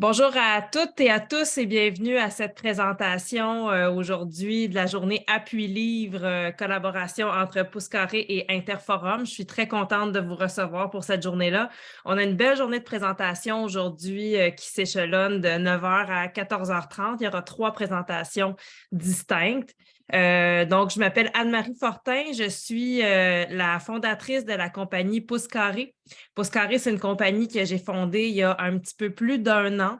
Bonjour à toutes et à tous et bienvenue à cette présentation aujourd'hui de la journée Appui Livre, collaboration entre Pouce Carré et Interforum. Je suis très contente de vous recevoir pour cette journée-là. On a une belle journée de présentation aujourd'hui qui s'échelonne de 9h à 14h30. Il y aura 3 présentations distinctes. Donc, je m'appelle Anne-Marie Fortin. Je suis la fondatrice de la compagnie Pouce Carré. Pouce Carré, c'est une compagnie que j'ai fondée il y a un petit peu plus d'1 an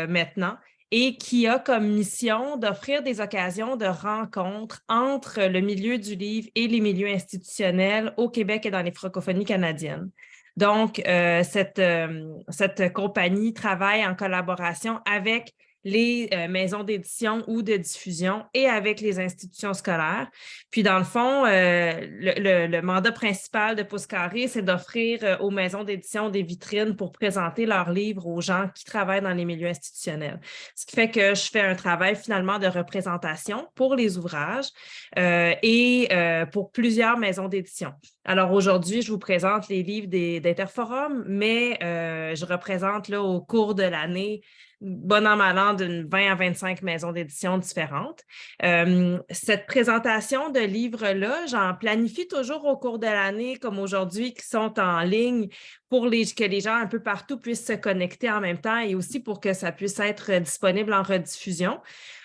maintenant et qui a comme mission d'offrir des occasions de rencontres entre le milieu du livre et les milieux institutionnels au Québec et dans les francophonies canadiennes. Donc, cette compagnie travaille en collaboration avec les maisons d'édition ou de diffusion et avec les institutions scolaires. Puis, dans le fond, le mandat principal de Pouce Carré, c'est d'offrir aux maisons d'édition des vitrines pour présenter leurs livres aux gens qui travaillent dans les milieux institutionnels. Ce qui fait que je fais un travail finalement de représentation pour les ouvrages et pour plusieurs maisons d'édition. Alors aujourd'hui, je vous présente les livres d'Interforum, mais je représente là, au cours de l'année bon an, mal an, d'une 20 à 25 maisons d'édition différentes. Cette présentation de livres-là, j'en planifie toujours au cours de l'année, comme aujourd'hui, qui sont en ligne pour que les gens un peu partout puissent se connecter en même temps et aussi pour que ça puisse être disponible en rediffusion.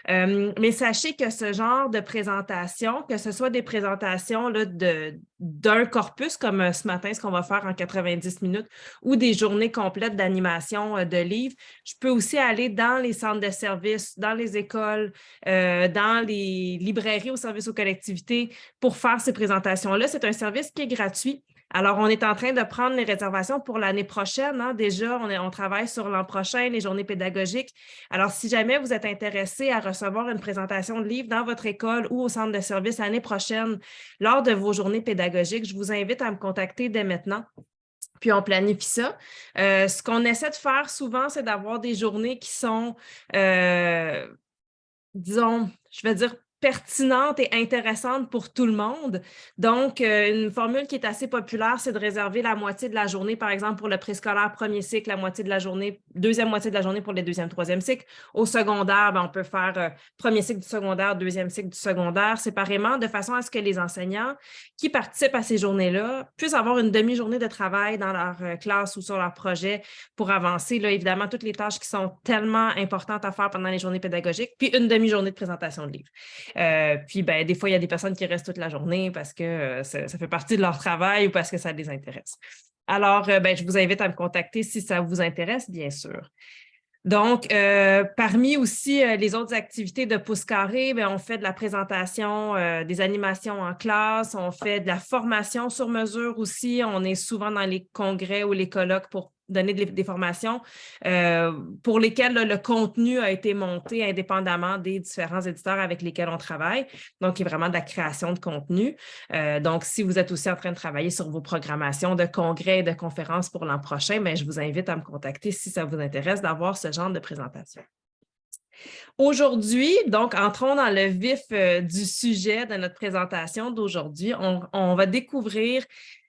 Mais sachez que ce genre de présentation, que ce soit des présentations là, d'un corpus comme ce matin, ce qu'on va faire en 90 minutes, ou des journées complètes d'animation de livres, je peux aussi aller dans les centres de services, dans les écoles, dans les librairies au service aux collectivités pour faire ces présentations-là. C'est un service qui est gratuit. Alors, on est en train de prendre les réservations pour l'année prochaine. Hein. Déjà, on travaille sur l'an prochain, les journées pédagogiques. Alors, si jamais vous êtes intéressé à recevoir une présentation de livre dans votre école ou au centre de service l'année prochaine, lors de vos journées pédagogiques, je vous invite à me contacter dès maintenant. Puis on planifie ça. Ce qu'on essaie de faire souvent, c'est d'avoir des journées qui sont, disons, je vais dire, pertinente et intéressante pour tout le monde. Donc, une formule qui est assez populaire, c'est de réserver la moitié de la journée, par exemple, pour le préscolaire premier cycle, la moitié de la journée, deuxième moitié de la journée pour les deuxième, troisième cycle. Au secondaire, on peut faire premier cycle du secondaire, deuxième cycle du secondaire, séparément, de façon à ce que les enseignants qui participent à ces journées-là puissent avoir une demi-journée de travail dans leur classe ou sur leur projet pour avancer, là, évidemment, toutes les tâches qui sont tellement importantes à faire pendant les journées pédagogiques, puis une demi-journée de présentation de livres. Puis, des fois, il y a des personnes qui restent toute la journée parce que ça fait partie de leur travail ou parce que ça les intéresse. Alors, je vous invite à me contacter si ça vous intéresse, bien sûr. Donc, parmi aussi les autres activités de Pouce Carré, on fait de la présentation, des animations en classe, on fait de la formation sur mesure aussi. On est souvent dans les congrès ou les colloques pour donner des formations pour lesquelles là, le contenu a été monté indépendamment des différents éditeurs avec lesquels on travaille. Donc, il y a vraiment de la création de contenu. Donc, si vous êtes aussi en train de travailler sur vos programmations de congrès et de conférences pour l'an prochain, je vous invite à me contacter si ça vous intéresse d'avoir ce genre de présentation. Aujourd'hui, donc, entrons dans le vif du sujet de notre présentation d'aujourd'hui. On va découvrir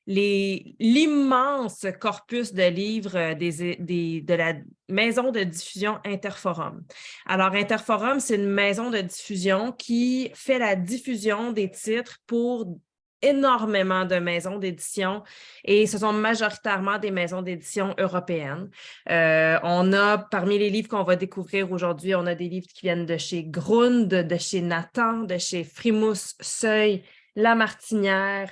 l'immense corpus de livres de la maison de diffusion Interforum. Alors, Interforum, c'est une maison de diffusion qui fait la diffusion des titres pour énormément de maisons d'édition et ce sont majoritairement des maisons d'édition européennes. On a, parmi les livres qu'on va découvrir aujourd'hui, on a des livres qui viennent de chez Grund, de chez Nathan, de chez Frimousse, Seuil, La Martinière,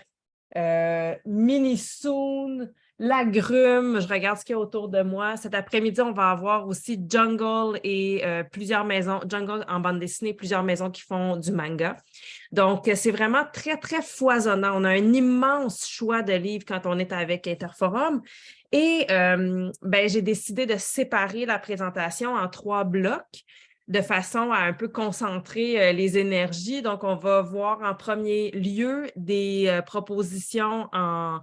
Minisoon, L'Agrume, je regarde ce qu'il y a autour de moi. Cet après-midi, on va avoir aussi Jungle et plusieurs maisons, Jungle en bande dessinée, plusieurs maisons qui font du manga. Donc, c'est vraiment très, très foisonnant. On a un immense choix de livres quand on est avec Interforum. Et j'ai décidé de séparer la présentation en 3 blocs de façon à un peu concentrer les énergies. Donc, on va voir en premier lieu des propositions en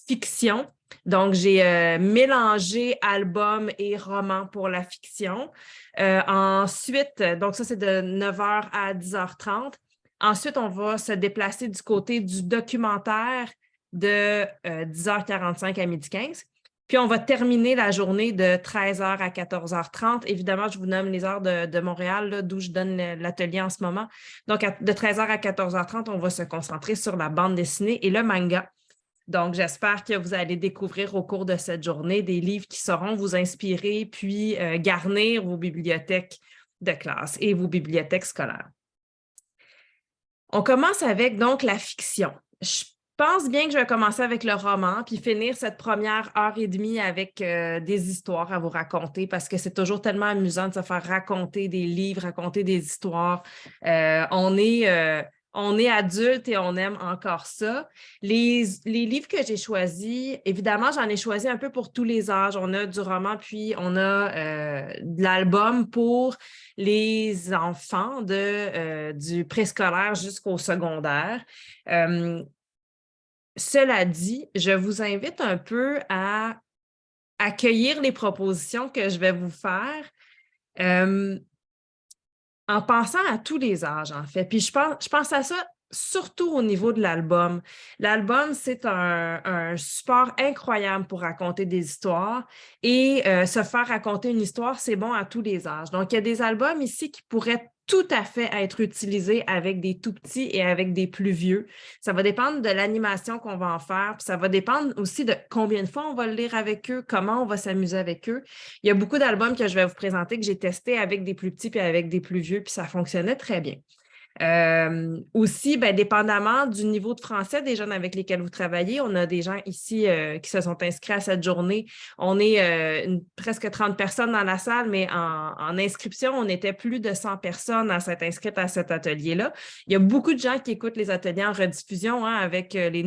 fiction. Donc, j'ai mélangé album et roman pour la fiction. Ensuite, donc ça, c'est de 9h à 10h30. Ensuite, on va se déplacer du côté du documentaire de 10h45 à 12h15. Puis, on va terminer la journée de 13h à 14h30. Évidemment, je vous nomme les heures de Montréal, d'où je donne l'atelier en ce moment. Donc, de 13h à 14h30, on va se concentrer sur la bande dessinée et le manga. Donc, j'espère que vous allez découvrir au cours de cette journée des livres qui sauront vous inspirer, puis garnir vos bibliothèques de classe et vos bibliothèques scolaires. On commence avec donc la fiction. Je pense bien que je vais commencer avec le roman, puis finir cette première heure et demie avec des histoires à vous raconter, parce que c'est toujours tellement amusant de se faire raconter des livres, raconter des histoires. On est adulte et on aime encore ça. Les livres que j'ai choisis, évidemment, j'en ai choisi un peu pour tous les âges. On a du roman, puis on a de l'album pour les enfants du préscolaire jusqu'au secondaire. Cela dit, je vous invite un peu à accueillir les propositions que je vais vous faire en pensant à tous les âges, en fait. Puis je pense à ça surtout au niveau de l'album. L'album, c'est un support incroyable pour raconter des histoires et se faire raconter une histoire, c'est bon à tous les âges. Donc, il y a des albums ici qui pourraient tout à fait être utilisés avec des tout petits et avec des plus vieux. Ça va dépendre de l'animation qu'on va en faire, puis ça va dépendre aussi de combien de fois on va le lire avec eux, comment on va s'amuser avec eux. Il y a beaucoup d'albums que je vais vous présenter que j'ai testés avec des plus petits puis avec des plus vieux, puis ça fonctionnait très bien. Aussi, dépendamment du niveau de français des jeunes avec lesquels vous travaillez, on a des gens ici qui se sont inscrits à cette journée. On est presque 30 personnes dans la salle, mais en inscription, on était plus de 100 personnes à s'être inscrites à cet atelier-là. Il y a beaucoup de gens qui écoutent les ateliers en rediffusion avec les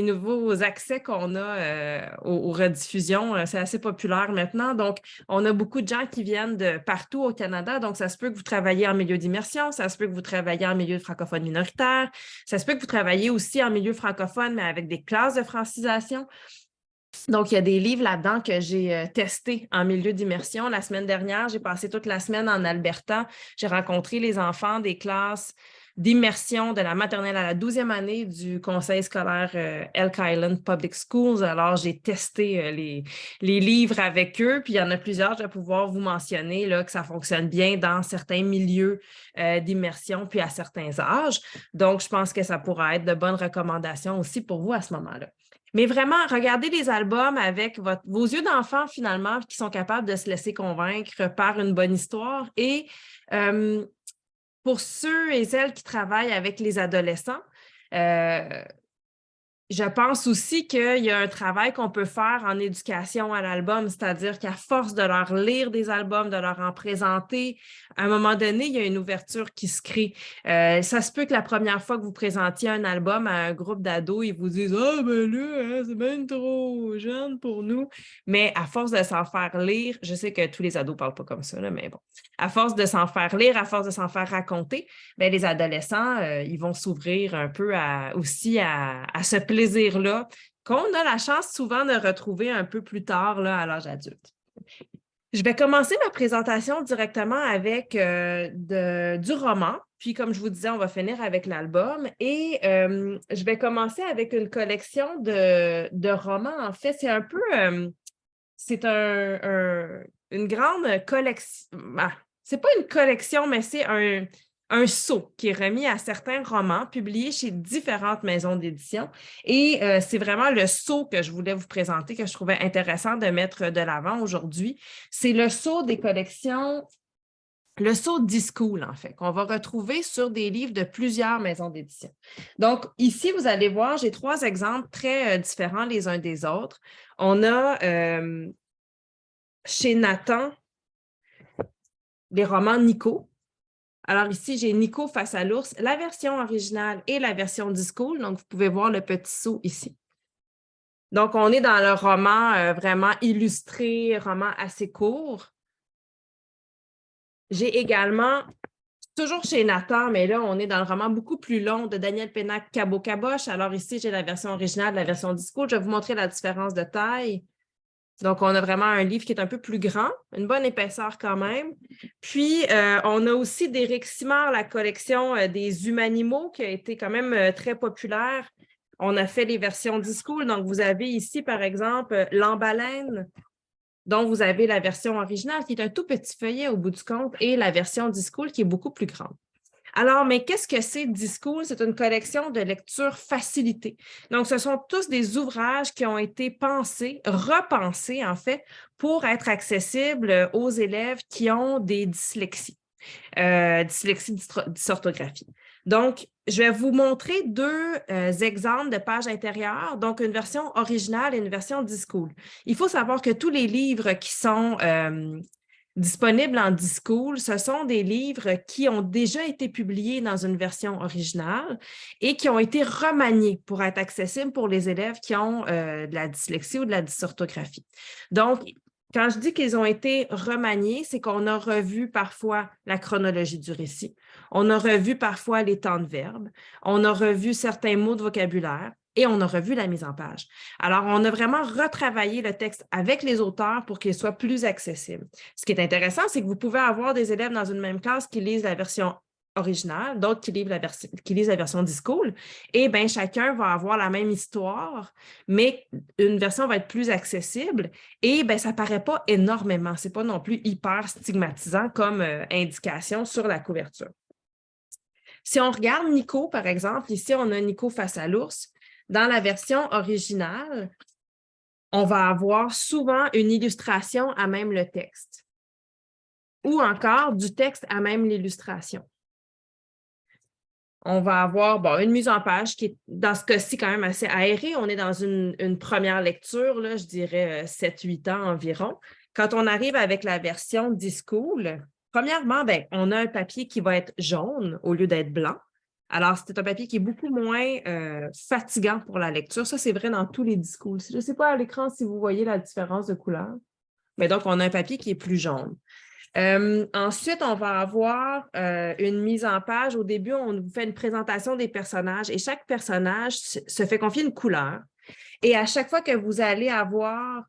nouveaux accès qu'on a aux rediffusions. C'est assez populaire maintenant. Donc, on a beaucoup de gens qui viennent de partout au Canada. Donc, ça se peut que vous travaillez en milieu d'immersion, ça se peut que vous travaillez en milieu francophone minoritaire, ça se peut que vous travaillez aussi en milieu francophone, mais avec des classes de francisation. Donc, il y a des livres là-dedans que j'ai testés en milieu d'immersion. La semaine dernière, j'ai passé toute la semaine en Alberta. J'ai rencontré les enfants des classes d'immersion de la maternelle à la 12e année du conseil scolaire Elk Island Public Schools. Alors, j'ai testé les livres avec eux, puis il y en a plusieurs, je vais pouvoir vous mentionner là, que ça fonctionne bien dans certains milieux d'immersion, puis à certains âges. Donc, je pense que ça pourra être de bonnes recommandations aussi pour vous à ce moment-là. Mais vraiment, regardez les albums avec vos yeux d'enfant, finalement, qui sont capables de se laisser convaincre par une bonne histoire. Et pour ceux et celles qui travaillent avec les adolescents, je pense aussi qu'il y a un travail qu'on peut faire en éducation à l'album, c'est-à-dire qu'à force de leur lire des albums, de leur en présenter, à un moment donné, il y a une ouverture qui se crée. Ça se peut que la première fois que vous présentiez un album à un groupe d'ados, ils vous disent « Ah, ben là, hein, c'est bien trop jeune pour nous. » Mais à force de s'en faire lire, je sais que tous les ados ne parlent pas comme ça, là, mais bon, à force de s'en faire lire, à force de s'en faire raconter, ben, les adolescents, ils vont s'ouvrir un peu aussi à ce plaisir-là qu'on a la chance souvent de retrouver un peu plus tard là, à l'âge adulte. Je vais commencer ma présentation directement avec du roman. Puis, comme je vous disais, on va finir avec l'album. Et je vais commencer avec une collection de romans. En fait, c'est un peu... c'est une grande collection... c'est pas une collection, mais c'est un sceau qui est remis à certains romans publiés chez différentes maisons d'édition. Et c'est vraiment le sceau que je voulais vous présenter, que je trouvais intéressant de mettre de l'avant aujourd'hui. C'est le sceau des collections, le sceau d'e-school, en fait, qu'on va retrouver sur des livres de plusieurs maisons d'édition. Donc, ici, vous allez voir, j'ai 3 exemples très différents les uns des autres. On a chez Nathan les romans Nico. Alors ici, j'ai Nico face à l'ours, la version originale et la version d'e-school. Donc, vous pouvez voir le petit sceau ici. Donc, on est dans le roman vraiment illustré, roman assez court. J'ai également, toujours chez Nathan, mais là, on est dans le roman beaucoup plus long de Daniel Pénac, Cabot-Caboche. Alors ici, j'ai la version originale, la version d'e-school. Je vais vous montrer la différence de taille. Donc, on a vraiment un livre qui est un peu plus grand, une bonne épaisseur quand même. Puis, on a aussi d'Éric Simard, la collection des Humanimaux, qui a été quand même très populaire. On a fait les versions D-School. Donc, vous avez ici, par exemple, l'emballène, dont vous avez la version originale, qui est un tout petit feuillet au bout du compte, et la version D-School, qui est beaucoup plus grande. Alors, mais qu'est-ce que c'est D-School? C'est une collection de lecture facilitée. Donc, ce sont tous des ouvrages qui ont été pensés, repensés en fait, pour être accessibles aux élèves qui ont des dyslexies, dysorthographie. Donc, je vais vous montrer deux exemples de pages intérieures, donc une version originale et une version D-School. Il faut savoir que tous les livres qui sont disponibles en D-School, ce sont des livres qui ont déjà été publiés dans une version originale et qui ont été remaniés pour être accessibles pour les élèves qui ont de la dyslexie ou de la dysorthographie. Donc, quand je dis qu'ils ont été remaniés, c'est qu'on a revu parfois la chronologie du récit, on a revu parfois les temps de verbe, on a revu certains mots de vocabulaire, et on a revu la mise en page. Alors, on a vraiment retravaillé le texte avec les auteurs pour qu'il soit plus accessible. Ce qui est intéressant, c'est que vous pouvez avoir des élèves dans une même classe qui lisent la version originale, d'autres qui lisent la version D-School, et bien, chacun va avoir la même histoire, mais une version va être plus accessible, et bien, ça ne paraît pas énormément. Ce n'est pas non plus hyper stigmatisant comme indication sur la couverture. Si on regarde Nico, par exemple, ici, on a Nico face à l'ours. Dans la version originale, on va avoir souvent une illustration à même le texte ou encore du texte à même l'illustration. On va avoir une mise en page qui est, dans ce cas-ci, quand même assez aérée. On est dans une première lecture, là, je dirais 7-8 ans environ. Quand on arrive avec la version D-School, premièrement, on a un papier qui va être jaune au lieu d'être blanc. Alors, c'est un papier qui est beaucoup moins fatigant pour la lecture. Ça, c'est vrai dans tous les D-School. Je ne sais pas à l'écran si vous voyez la différence de couleur. Mais donc, on a un papier qui est plus jaune. Ensuite, on va avoir une mise en page. Au début, on vous fait une présentation des personnages et chaque personnage se fait confier une couleur. Et à chaque fois que vous allez avoir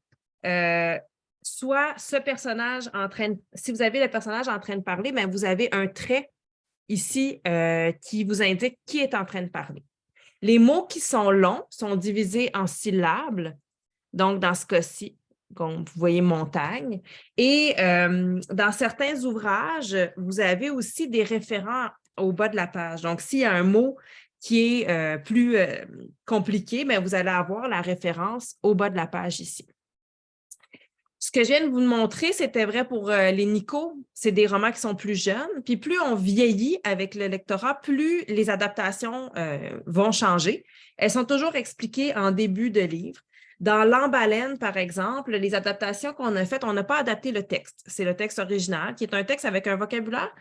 soit ce personnage si vous avez le personnage en train de parler, bien, vous avez un trait ici qui vous indique qui est en train de parler. Les mots qui sont longs sont divisés en syllabes. Donc, dans ce cas-ci, vous voyez montagne. Et dans certains ouvrages, vous avez aussi des référents au bas de la page. Donc, s'il y a un mot qui est plus compliqué, bien, vous allez avoir la référence au bas de la page ici. Ce que je viens de vous montrer, c'était vrai pour les Nico. C'est des romans qui sont plus jeunes. Puis plus on vieillit avec le lectorat, plus les adaptations vont changer. Elles sont toujours expliquées en début de livre. Dans L'Emballène, par exemple, les adaptations qu'on a faites, on n'a pas adapté le texte. C'est le texte original, qui est un texte avec un vocabulaire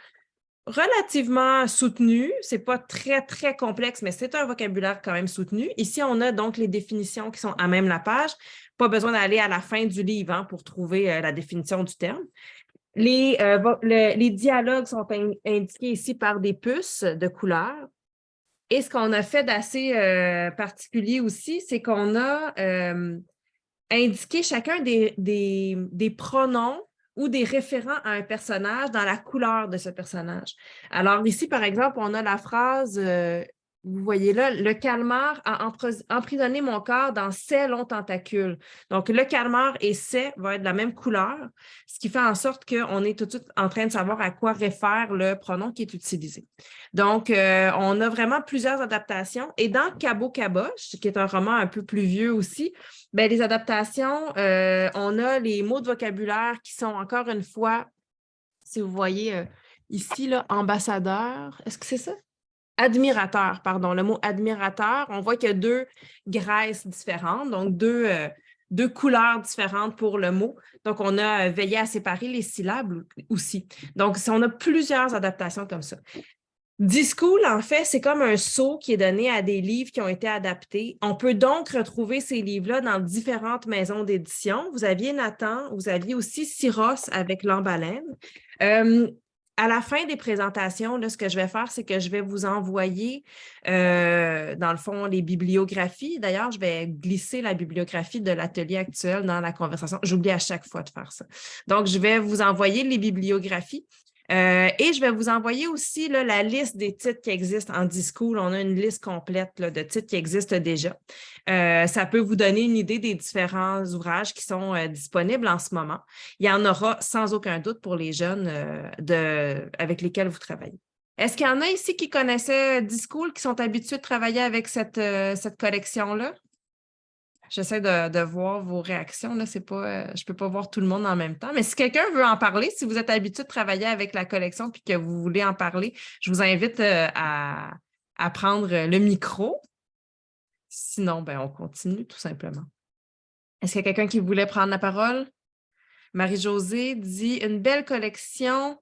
relativement soutenu. Ce n'est pas très, très complexe, mais c'est un vocabulaire quand même soutenu. Ici, on a donc les définitions qui sont à même la page. Pas besoin d'aller à la fin du livre pour trouver la définition du terme. Les dialogues sont indiqués ici par des puces de couleur. Et ce qu'on a fait d'assez particulier aussi, c'est qu'on a indiqué chacun des pronoms ou des référents à un personnage dans la couleur de ce personnage. Alors ici, par exemple, on a la phrase, vous voyez là, « Le calmar a emprisonné mon corps dans ses longs tentacules ». Donc, le calmar et « ses » vont être de la même couleur, ce qui fait en sorte qu'on est tout de suite en train de savoir à quoi réfère le pronom qui est utilisé. Donc, on a vraiment plusieurs adaptations. Et dans Cabot Caboche, qui est un roman un peu plus vieux aussi, bien, les adaptations, on a les mots de vocabulaire qui sont encore une fois, si vous voyez ici, là, ambassadeur, est-ce que c'est ça? Admirateur, pardon, le mot admirateur, on voit qu'il y a deux graisses différentes, donc deux couleurs différentes pour le mot. Donc, on a veillé à séparer les syllabes aussi. Donc, on a plusieurs adaptations comme ça. D-School, en fait, c'est comme un sceau qui est donné à des livres qui ont été adaptés. On peut donc retrouver ces livres-là dans différentes maisons d'édition. Vous aviez Nathan, vous aviez aussi Syros avec L'Emballène. À la fin des présentations, là, ce que je vais faire, c'est que je vais vous envoyer, dans le fond, les bibliographies. D'ailleurs, je vais glisser la bibliographie de l'atelier actuel dans la conversation. J'oublie à chaque fois de faire ça. Donc, je vais vous envoyer les bibliographies. Et je vais vous envoyer aussi là, la liste des titres qui existent en D-School. On a une liste complète là, de titres qui existent déjà. Ça peut vous donner une idée des différents ouvrages qui sont disponibles en ce moment. Il y en aura sans aucun doute pour les jeunes avec lesquels vous travaillez. Est-ce qu'il y en a ici qui connaissaient D-School, qui sont habitués de travailler avec cette collection-là? J'essaie de voir vos réactions. Là, c'est pas, je ne peux pas voir tout le monde en même temps. Mais si quelqu'un veut en parler, si vous êtes habitué de travailler avec la collection et que vous voulez en parler, je vous invite à prendre le micro. Sinon, ben, on continue tout simplement. Est-ce qu'il y a quelqu'un qui voulait prendre la parole? Marie-Josée dit « Une belle collection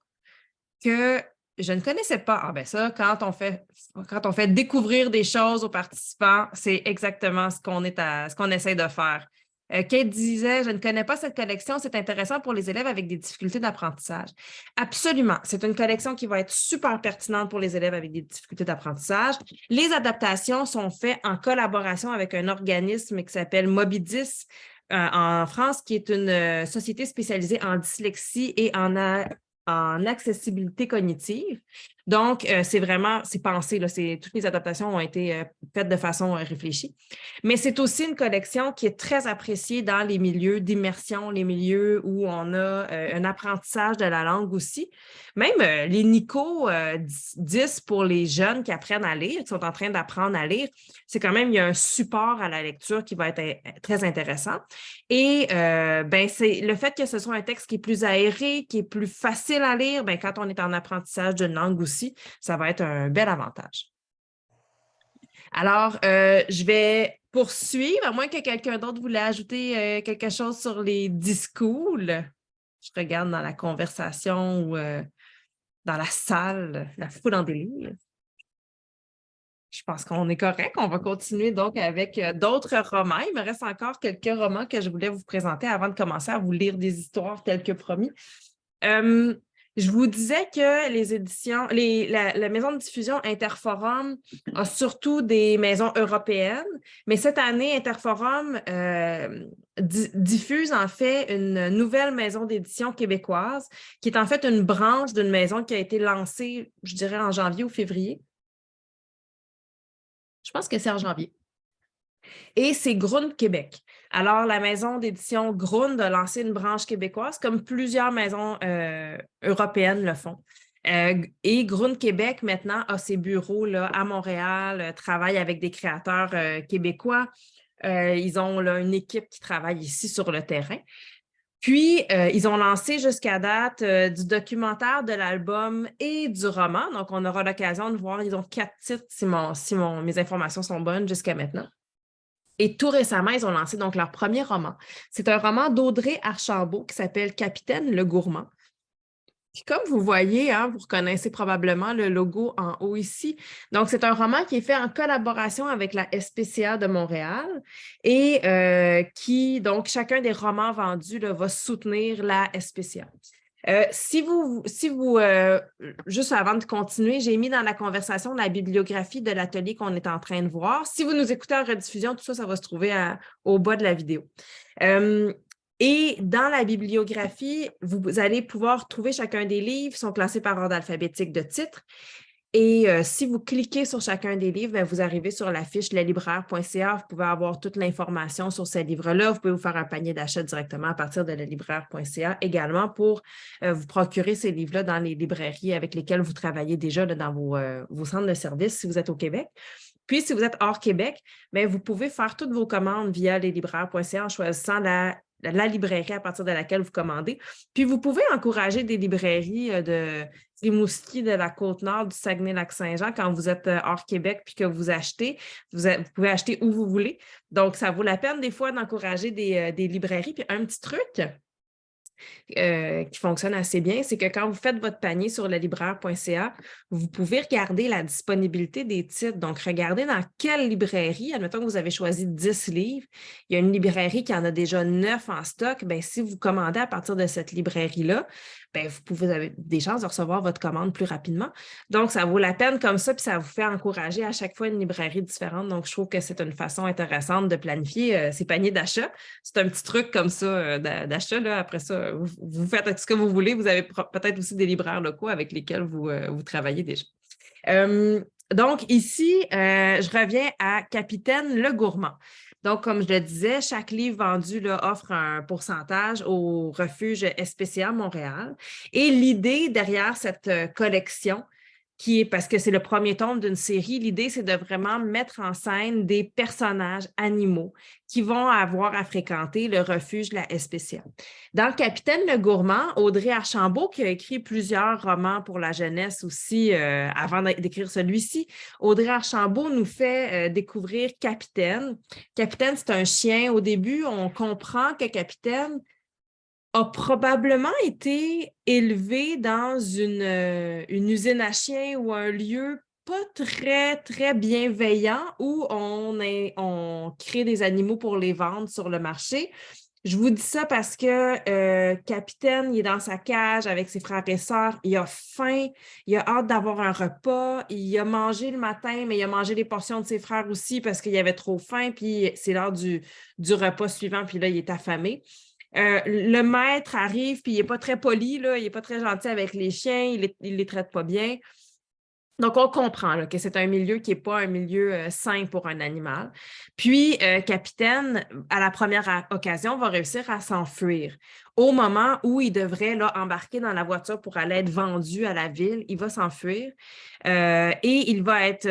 que je ne connaissais pas. » Ah ben ça, quand on fait découvrir des choses aux participants, c'est exactement ce qu'on essaie de faire. Kate disait « Je ne connais pas cette collection, c'est intéressant pour les élèves avec des difficultés d'apprentissage. » Absolument, c'est une collection qui va être super pertinente pour les élèves avec des difficultés d'apprentissage. Les adaptations sont faites en collaboration avec un organisme qui s'appelle Mobidis en France, qui est une société spécialisée en dyslexie et en accessibilité cognitive. Donc, c'est pensé, là, toutes les adaptations ont été faites de façon réfléchie. Mais c'est aussi une collection qui est très appréciée dans les milieux d'immersion, les milieux où on a un apprentissage de la langue aussi. Même les NICO 10 pour les jeunes qui apprennent à lire, qui sont en train d'apprendre à lire, c'est quand même, il y a un support à la lecture qui va être très intéressant. Et c'est le fait que ce soit un texte qui est plus aéré, qui est plus facile à lire, quand on est en apprentissage d'une langue aussi, ça va être un bel avantage. Alors, je vais poursuivre, à moins que quelqu'un d'autre voulait ajouter quelque chose sur les D-School. Je regarde dans la conversation ou dans la salle, la foule en délire. Je pense qu'on est correct. On va continuer donc avec d'autres romans. Il me reste encore quelques romans que je voulais vous présenter avant de commencer à vous lire des histoires telles que promis. Je vous disais que les éditions, la maison de diffusion Interforum a surtout des maisons européennes, mais cette année, Interforum diffuse en fait une nouvelle maison d'édition québécoise qui est en fait une branche d'une maison qui a été lancée, je dirais, en janvier ou février. Je pense que c'est en janvier. Et c'est Grund Québec. Alors, la maison d'édition Grund a lancé une branche québécoise, comme plusieurs maisons européennes le font. Et Grund Québec, maintenant, a ses bureaux là, à Montréal, travaille avec des créateurs québécois. Ils ont là, une équipe qui travaille ici sur le terrain. Puis, ils ont lancé jusqu'à date du documentaire, de l'album et du roman. Donc, on aura l'occasion de voir, ils ont 4 titres si mes informations sont bonnes jusqu'à maintenant. Et tout récemment, ils ont lancé donc leur premier roman. C'est un roman d'Audrey Archambault qui s'appelle Capitaine le Gourmand. Puis comme vous voyez, hein, vous reconnaissez probablement le logo en haut ici. Donc, c'est un roman qui est fait en collaboration avec la SPCA de Montréal et donc, chacun des romans vendus là, va soutenir la SPCA. Juste avant de continuer, j'ai mis dans la conversation la bibliographie de l'atelier qu'on est en train de voir. Si vous nous écoutez en rediffusion, tout ça, ça va se trouver au bas de la vidéo. Et dans la bibliographie, vous allez pouvoir trouver chacun des livres, sont classés par ordre alphabétique de titre. Et si vous cliquez sur chacun des livres, vous arrivez sur la fiche lelibraire.ca. Vous pouvez avoir toute l'information sur ces livres-là. Vous pouvez vous faire un panier d'achat directement à partir de lelibraire.ca également pour vous procurer ces livres-là dans les librairies avec lesquelles vous travaillez déjà là, dans vos centres de services si vous êtes au Québec. Puis, si vous êtes hors Québec, vous pouvez faire toutes vos commandes via lelibraire.ca en choisissant la librairie à partir de laquelle vous commandez. Puis, vous pouvez encourager des librairies de Rimouski, de la Côte-Nord, du Saguenay-Lac-Saint-Jean quand vous êtes hors Québec puis que vous achetez. Vous pouvez acheter où vous voulez. Donc, ça vaut la peine des fois d'encourager des librairies. Puis, un petit truc qui fonctionne assez bien, c'est que quand vous faites votre panier sur lelibraire.ca, vous pouvez regarder la disponibilité des titres. Donc, regardez dans quelle librairie, admettons que vous avez choisi 10 livres, il y a une librairie qui en a déjà 9 en stock, si vous commandez à partir de cette librairie-là, vous avez des chances de recevoir votre commande plus rapidement. Donc, ça vaut la peine comme ça, puis ça vous fait encourager à chaque fois une librairie différente. Donc, je trouve que c'est une façon intéressante de planifier ces paniers d'achat. C'est un petit truc comme ça d'achat. Après ça, vous faites ce que vous voulez. Vous avez peut-être aussi des libraires locaux avec lesquels vous travaillez déjà. Donc, ici, je reviens à Capitaine Le Gourmand. Donc, comme je le disais, chaque livre vendu là, offre un pourcentage au refuge SPCA Montréal. Et l'idée derrière cette collection, qui est parce que c'est le premier tome d'une série, l'idée, c'est de vraiment mettre en scène des personnages animaux qui vont avoir à fréquenter le refuge de la SPCA. Dans Le Capitaine Le Gourmand, Audrey Archambault, qui a écrit plusieurs romans pour la jeunesse aussi avant d'écrire celui-ci, Audrey Archambault nous fait découvrir Capitaine. Capitaine, c'est un chien. Au début, on comprend que Capitaine a probablement été élevé dans une usine à chiens ou un lieu pas très, très bienveillant où on crée des animaux pour les vendre sur le marché. Je vous dis ça parce que Capitaine, il est dans sa cage avec ses frères et sœurs, il a faim, il a hâte d'avoir un repas, il a mangé le matin, mais il a mangé les portions de ses frères aussi parce qu'il avait trop faim, puis c'est l'heure du repas suivant, puis là, il est affamé. Le maître arrive, puis il n'est pas très poli, là, il n'est pas très gentil avec les chiens, il ne les traite pas bien. Donc, on comprend là, que c'est un milieu qui n'est pas un milieu sain pour un animal. Puis, Capitaine, à la première occasion, va réussir à s'enfuir. Au moment où il devrait là, embarquer dans la voiture pour aller être vendu à la ville, il va s'enfuir et il va être...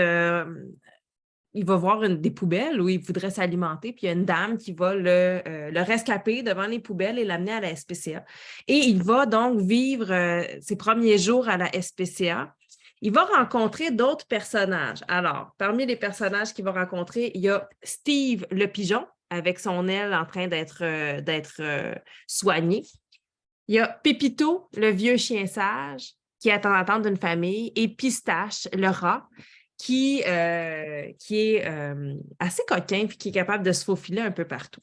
il va voir des poubelles où il voudrait s'alimenter, puis il y a une dame qui va le rescaper devant les poubelles et l'amener à la SPCA. Et il va donc vivre ses premiers jours à la SPCA. Il va rencontrer d'autres personnages. Alors, parmi les personnages qu'il va rencontrer, il y a Steve le pigeon, avec son aile en train d'être soigné. Il y a Pépito, le vieux chien sage, qui attend l'attente d'une famille, et Pistache, le rat, qui est assez coquin et qui est capable de se faufiler un peu partout.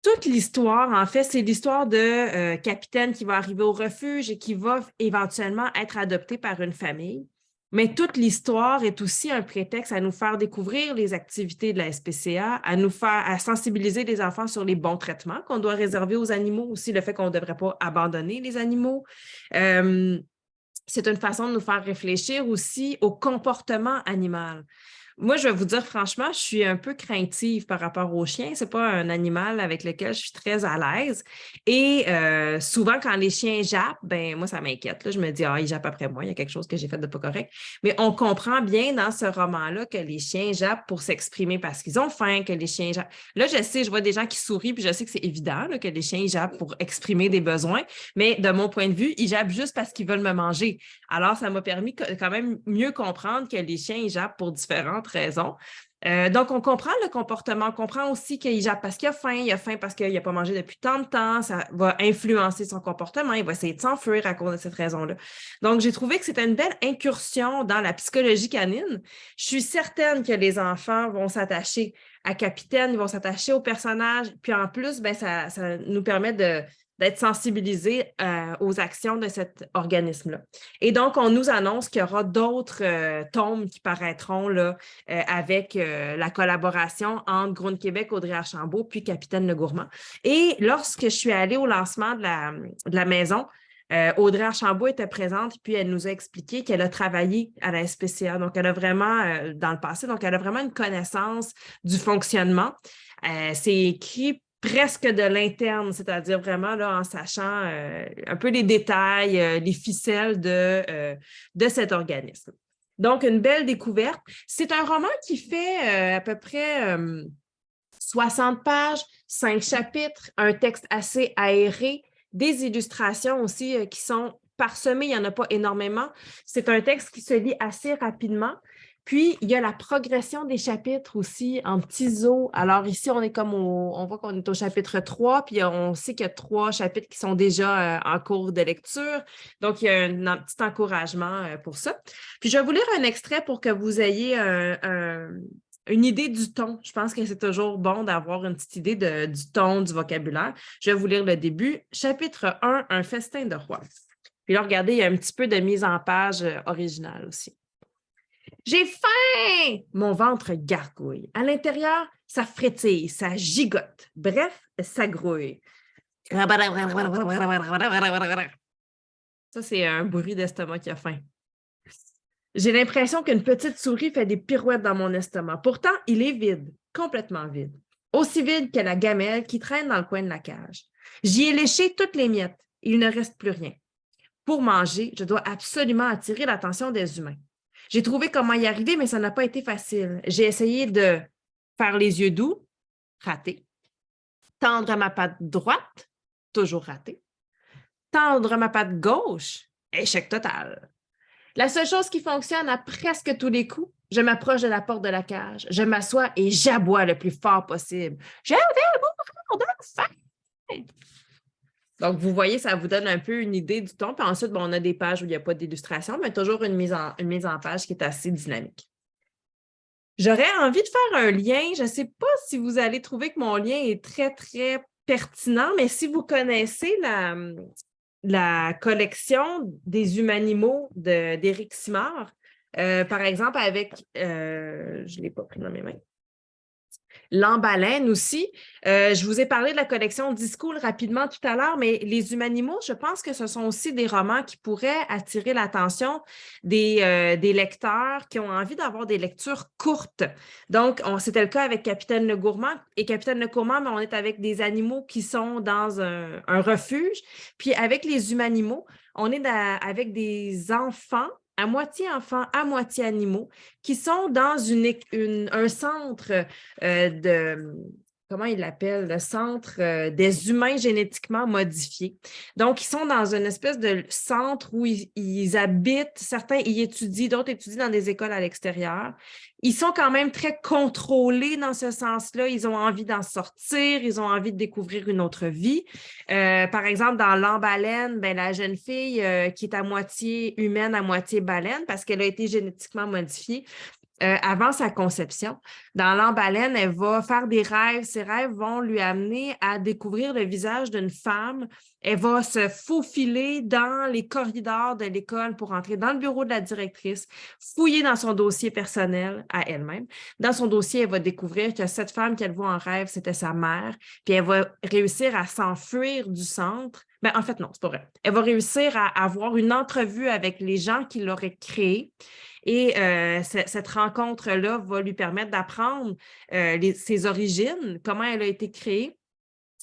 Toute l'histoire, en fait, c'est l'histoire de Capitaine qui va arriver au refuge et qui va éventuellement être adopté par une famille. Mais toute l'histoire est aussi un prétexte à nous faire découvrir les activités de la SPCA, à sensibiliser les enfants sur les bons traitements qu'on doit réserver aux animaux, aussi le fait qu'on ne devrait pas abandonner les animaux. C'est une façon de nous faire réfléchir aussi au comportement animal. Moi, je vais vous dire franchement, je suis un peu craintive par rapport aux chiens. Ce n'est pas un animal avec lequel je suis très à l'aise. Et souvent, quand les chiens jappent, ben moi, ça m'inquiète. Là. Je me dis, ah, ils jappent après moi, il y a quelque chose que j'ai fait de pas correct. Mais on comprend bien dans ce roman-là que les chiens jappent pour s'exprimer parce qu'ils ont faim, que les chiens jappent. Là, je sais, je vois des gens qui sourient, puis je sais que c'est évident là, que les chiens jappent pour exprimer des besoins. Mais de mon point de vue, ils jappent juste parce qu'ils veulent me manger. Alors, ça m'a permis quand même mieux comprendre que les chiens, ils jappent pour différentes raisons. Donc, on comprend le comportement, on comprend aussi qu'il jappe parce qu'il a faim parce qu'il n'a pas mangé depuis tant de temps, ça va influencer son comportement, il va essayer de s'enfuir à cause de cette raison-là. Donc, j'ai trouvé que c'était une belle incursion dans la psychologie canine. Je suis certaine que les enfants vont s'attacher à Capitaine, ils vont s'attacher au personnage, puis en plus, ben, ça nous permet d'être sensibilisés aux actions de cet organisme-là. Et donc, on nous annonce qu'il y aura d'autres tomes qui paraîtront là, avec la collaboration entre Grown Québec, Audrey Archambault, puis Capitaine Le Gourmand. Et lorsque je suis allée au lancement de la maison, Audrey Archambault était présente, puis elle nous a expliqué qu'elle a travaillé à la SPCA. Donc, elle a vraiment, dans le passé, donc elle a vraiment une connaissance du fonctionnement. C'est écrit presque de l'interne, c'est-à-dire vraiment là, en sachant un peu les détails, les ficelles de cet organisme. Donc, une belle découverte. C'est un roman qui fait à peu près 60 pages, 5 chapitres, un texte assez aéré, des illustrations aussi qui sont parsemées, il n'y en a pas énormément. C'est un texte qui se lit assez rapidement. Puis, il y a la progression des chapitres aussi en petits os. Alors ici, on voit qu'on est au chapitre 3, puis on sait qu'il y a 3 chapitres qui sont déjà en cours de lecture. Donc, il y a un petit encouragement pour ça. Puis, je vais vous lire un extrait pour que vous ayez une idée du ton. Je pense que c'est toujours bon d'avoir une petite idée du ton, du vocabulaire. Je vais vous lire le début. Chapitre 1, un festin de roi. Puis là, regardez, il y a un petit peu de mise en page originale aussi. J'ai faim! Mon ventre gargouille. À l'intérieur, ça frétille, ça gigote. Bref, ça grouille. Ça, c'est un bruit d'estomac qui a faim. J'ai l'impression qu'une petite souris fait des pirouettes dans mon estomac. Pourtant, il est vide, complètement vide. Aussi vide que la gamelle qui traîne dans le coin de la cage. J'y ai léché toutes les miettes. Il ne reste plus rien. Pour manger, je dois absolument attirer l'attention des humains. J'ai trouvé comment y arriver, mais ça n'a pas été facile. J'ai essayé de faire les yeux doux, raté. Tendre ma patte droite, toujours raté. Tendre ma patte gauche, échec total. La seule chose qui fonctionne à presque tous les coups, je m'approche de la porte de la cage, je m'assois et j'aboie le plus fort possible. Je vais mourir de faim! Donc, vous voyez, ça vous donne un peu une idée du ton. Puis ensuite, on a des pages où il n'y a pas d'illustration, mais toujours une mise en page qui est assez dynamique. J'aurais envie de faire un lien. Je ne sais pas si vous allez trouver que mon lien est très, très pertinent, mais si vous connaissez la collection des humanimaux d'Éric Simard, par exemple avec, je ne l'ai pas pris dans mes mains, L'Embaleine aussi. Je vous ai parlé de la collection Discool rapidement tout à l'heure, mais les humanimaux, je pense que ce sont aussi des romans qui pourraient attirer l'attention des lecteurs qui ont envie d'avoir des lectures courtes. Donc, c'était le cas avec Capitaine Le Gourmand. Et Capitaine Le Gourmand, on est avec des animaux qui sont dans un refuge. Puis avec les humanimaux, on est avec des enfants à moitié animaux, qui sont dans un centre comment ils l'appellent, le centre des humains génétiquement modifiés. Donc, ils sont dans une espèce de centre où ils habitent, certains y étudient, d'autres étudient dans des écoles à l'extérieur. Ils sont quand même très contrôlés dans ce sens-là. Ils ont envie d'en sortir, ils ont envie de découvrir une autre vie. Par exemple, dans L'Embaleine, la jeune fille qui est à moitié humaine, à moitié baleine, parce qu'elle a été génétiquement modifiée, avant sa conception. Dans L'Embaleine, elle va faire des rêves. Ces rêves vont lui amener à découvrir le visage d'une femme. Elle va se faufiler dans les corridors de l'école pour entrer dans le bureau de la directrice, fouiller dans son dossier personnel à elle-même. Dans son dossier, elle va découvrir que cette femme qu'elle voit en rêve, c'était sa mère. Puis elle va réussir à s'enfuir du centre. En fait, non, c'est pas vrai. Elle va réussir à avoir une entrevue avec les gens qui l'auraient créée. Et cette rencontre-là va lui permettre d'apprendre ses origines, comment elle a été créée.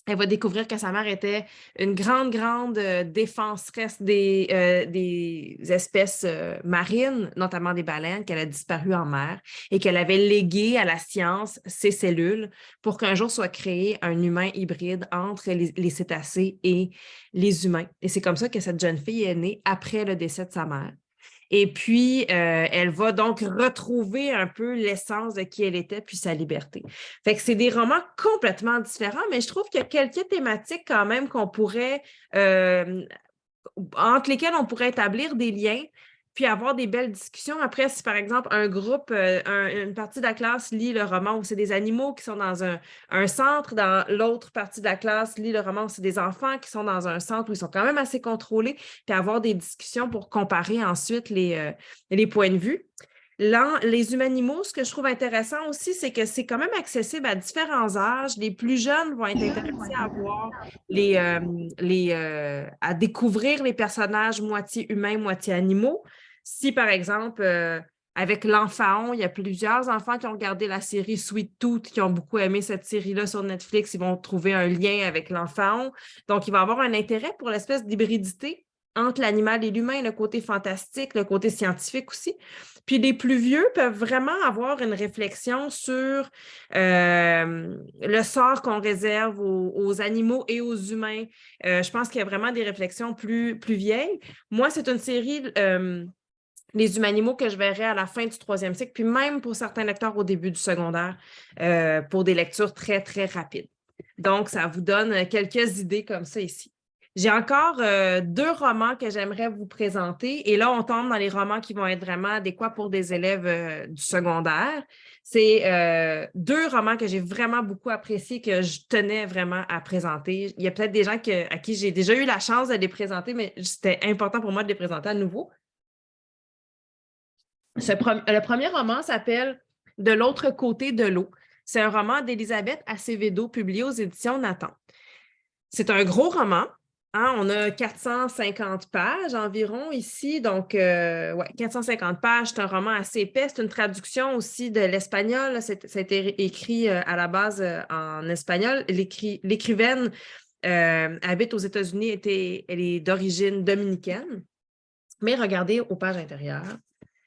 Elle va découvrir que sa mère était une grande défenseresse des espèces marines, notamment des baleines, qu'elle a disparu en mer et qu'elle avait légué à la science ses cellules pour qu'un jour soit créé un humain hybride entre les cétacés et les humains. Et c'est comme ça que cette jeune fille est née après le décès de sa mère. Et puis, elle va donc retrouver un peu l'essence de qui elle était, puis sa liberté. Fait que c'est des romans complètement différents, mais je trouve qu'il y a quelques thématiques quand même entre lesquelles on pourrait établir des liens, puis avoir des belles discussions. Après, si par exemple un groupe, une partie de la classe lit le roman où c'est des animaux qui sont dans un centre, dans l'autre partie de la classe lit le roman où c'est des enfants qui sont dans un centre où ils sont quand même assez contrôlés, puis avoir des discussions pour comparer ensuite les points de vue. Les humanimaux, ce que je trouve intéressant aussi, c'est que c'est quand même accessible à différents âges. Les plus jeunes vont être intéressés à voir à découvrir les personnages moitié humains, moitié animaux. Si, par exemple, avec l'Enfant, il y a plusieurs enfants qui ont regardé la série Sweet Tooth, qui ont beaucoup aimé cette série-là sur Netflix, ils vont trouver un lien avec l'Enfant. Donc, il va y avoir un intérêt pour l'espèce d'hybridité entre l'animal et l'humain, le côté fantastique, le côté scientifique aussi. Puis les plus vieux peuvent vraiment avoir une réflexion sur le sort qu'on réserve aux animaux et aux humains. Je pense qu'il y a vraiment des réflexions plus vieilles. Moi, c'est une série, Les Humanimaux, que je verrai à la fin du 3e cycle, puis même pour certains lecteurs au début du secondaire, pour des lectures très, très rapides. Donc, ça vous donne quelques idées comme ça ici. J'ai encore 2 romans que j'aimerais vous présenter. Et là, on tombe dans les romans qui vont être vraiment adéquats pour des élèves du secondaire. C'est 2 romans que j'ai vraiment beaucoup appréciés, que je tenais vraiment à présenter. Il y a peut-être des gens à qui j'ai déjà eu la chance de les présenter, mais c'était important pour moi de les présenter à nouveau. Le premier roman s'appelle « De l'autre côté de l'eau ». C'est un roman d'Élisabeth Acevedo, publié aux éditions Nathan. C'est un gros roman. Hein, on a 450 pages environ ici. Donc, ouais, 450 pages, c'est un roman assez épais. C'est une traduction aussi de l'espagnol. Ça a été écrit à la base en espagnol. L'écrivaine habite aux États-Unis, elle est d'origine dominicaine. Mais regardez aux pages intérieures.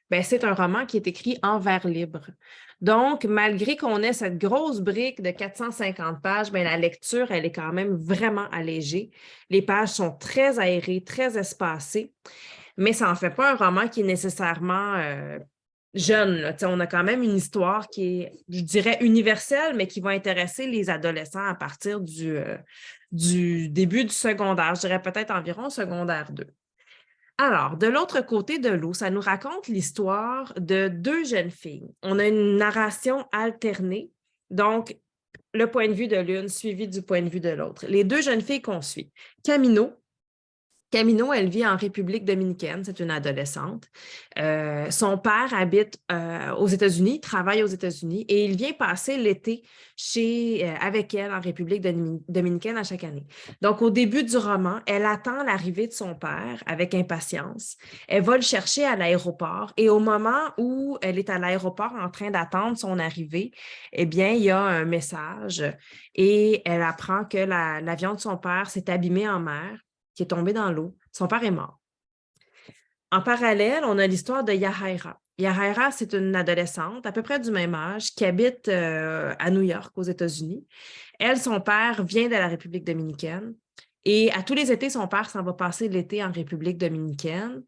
Ben, c'est un roman qui est écrit en vers libre. Donc, malgré qu'on ait cette grosse brique de 450 pages, ben, la lecture, elle est quand même vraiment allégée. Les pages sont très aérées, très espacées, mais ça n'en fait pas un roman qui est nécessairement jeune. Là. On a quand même une histoire qui est, je dirais, universelle, mais qui va intéresser les adolescents à partir du début du secondaire. Je dirais peut-être environ secondaire 2. Alors, de l'autre côté de l'eau, ça nous raconte l'histoire de deux jeunes filles. On a une narration alternée, donc le point de vue de l'une suivi du point de vue de l'autre. Les deux jeunes filles qu'on suit. Camino, elle vit en République dominicaine, c'est une adolescente. Son père habite aux États-Unis, travaille aux États-Unis et il vient passer l'été avec elle en République dominicaine à chaque année. Donc, au début du roman, elle attend l'arrivée de son père avec impatience. Elle va le chercher à l'aéroport et au moment où elle est à l'aéroport en train d'attendre son arrivée, eh bien, il y a un message et elle apprend que l'avion de son père s'est abîmé en mer, qui est tombé dans l'eau. Son père est mort. En parallèle, on a l'histoire de Yahaira. Yahaira, c'est une adolescente à peu près du même âge qui habite à New York, aux États-Unis. Elle, son père vient de la République dominicaine. Et à tous les étés, son père s'en va passer l'été en République dominicaine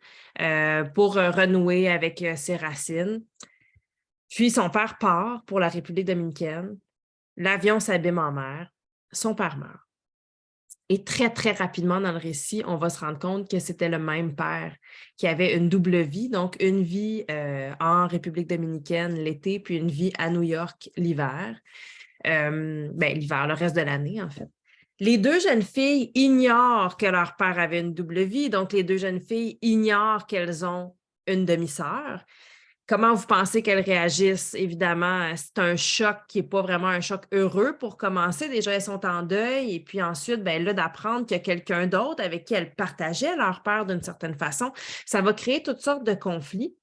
pour renouer avec ses racines. Puis son père part pour la République dominicaine. L'avion s'abîme en mer. Son père meurt. Et très, très rapidement dans le récit, on va se rendre compte que c'était le même père qui avait une double vie, donc une vie en République dominicaine l'été, puis une vie à New York l'hiver. L'hiver, le reste de l'année, en fait. Les deux jeunes filles ignorent que leur père avait une double vie, donc les deux jeunes filles ignorent qu'elles ont une demi-sœur. Comment vous pensez qu'elles réagissent? Évidemment, c'est un choc qui n'est pas vraiment un choc heureux pour commencer. Déjà, elles sont en deuil. Et puis ensuite, ben là, d'apprendre qu'il y a quelqu'un d'autre avec qui elles partageaient leur père d'une certaine façon, ça va créer toutes sortes de conflits.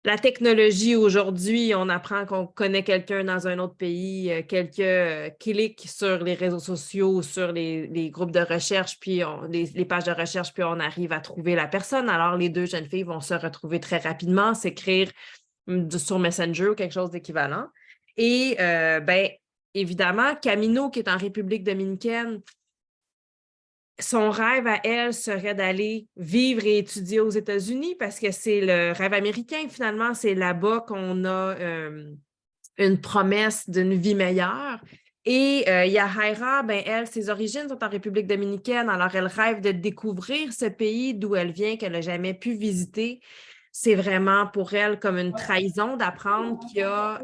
La technologie aujourd'hui, on apprend qu'on connaît quelqu'un dans un autre pays, quelques clics sur les réseaux sociaux, sur les groupes de recherche, puis les pages de recherche, puis on arrive à trouver la personne. Alors, les deux jeunes filles vont se retrouver très rapidement, s'écrire sur Messenger ou quelque chose d'équivalent. Et, évidemment, Camino, qui est en République dominicaine, son rêve à elle serait d'aller vivre et étudier aux États-Unis parce que c'est le rêve américain, finalement. C'est là-bas qu'on a une promesse d'une vie meilleure. Et Yahaira, ben, elle, ses origines sont en République dominicaine, alors elle rêve de découvrir ce pays d'où elle vient, qu'elle n'a jamais pu visiter. C'est vraiment pour elle comme une trahison d'apprendre qu'il y a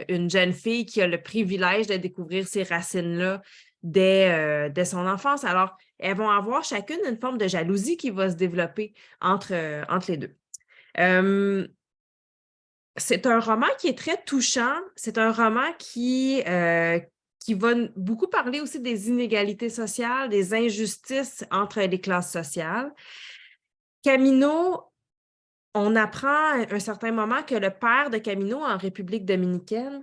une jeune fille qui a le privilège de découvrir ces racines-là dès son enfance. Alors, elles vont avoir chacune une forme de jalousie qui va se développer entre les deux. C'est un roman qui est très touchant. C'est un roman qui va beaucoup parler aussi des inégalités sociales, des injustices entre les classes sociales. Camino, on apprend à un certain moment que le père de Camino en République dominicaine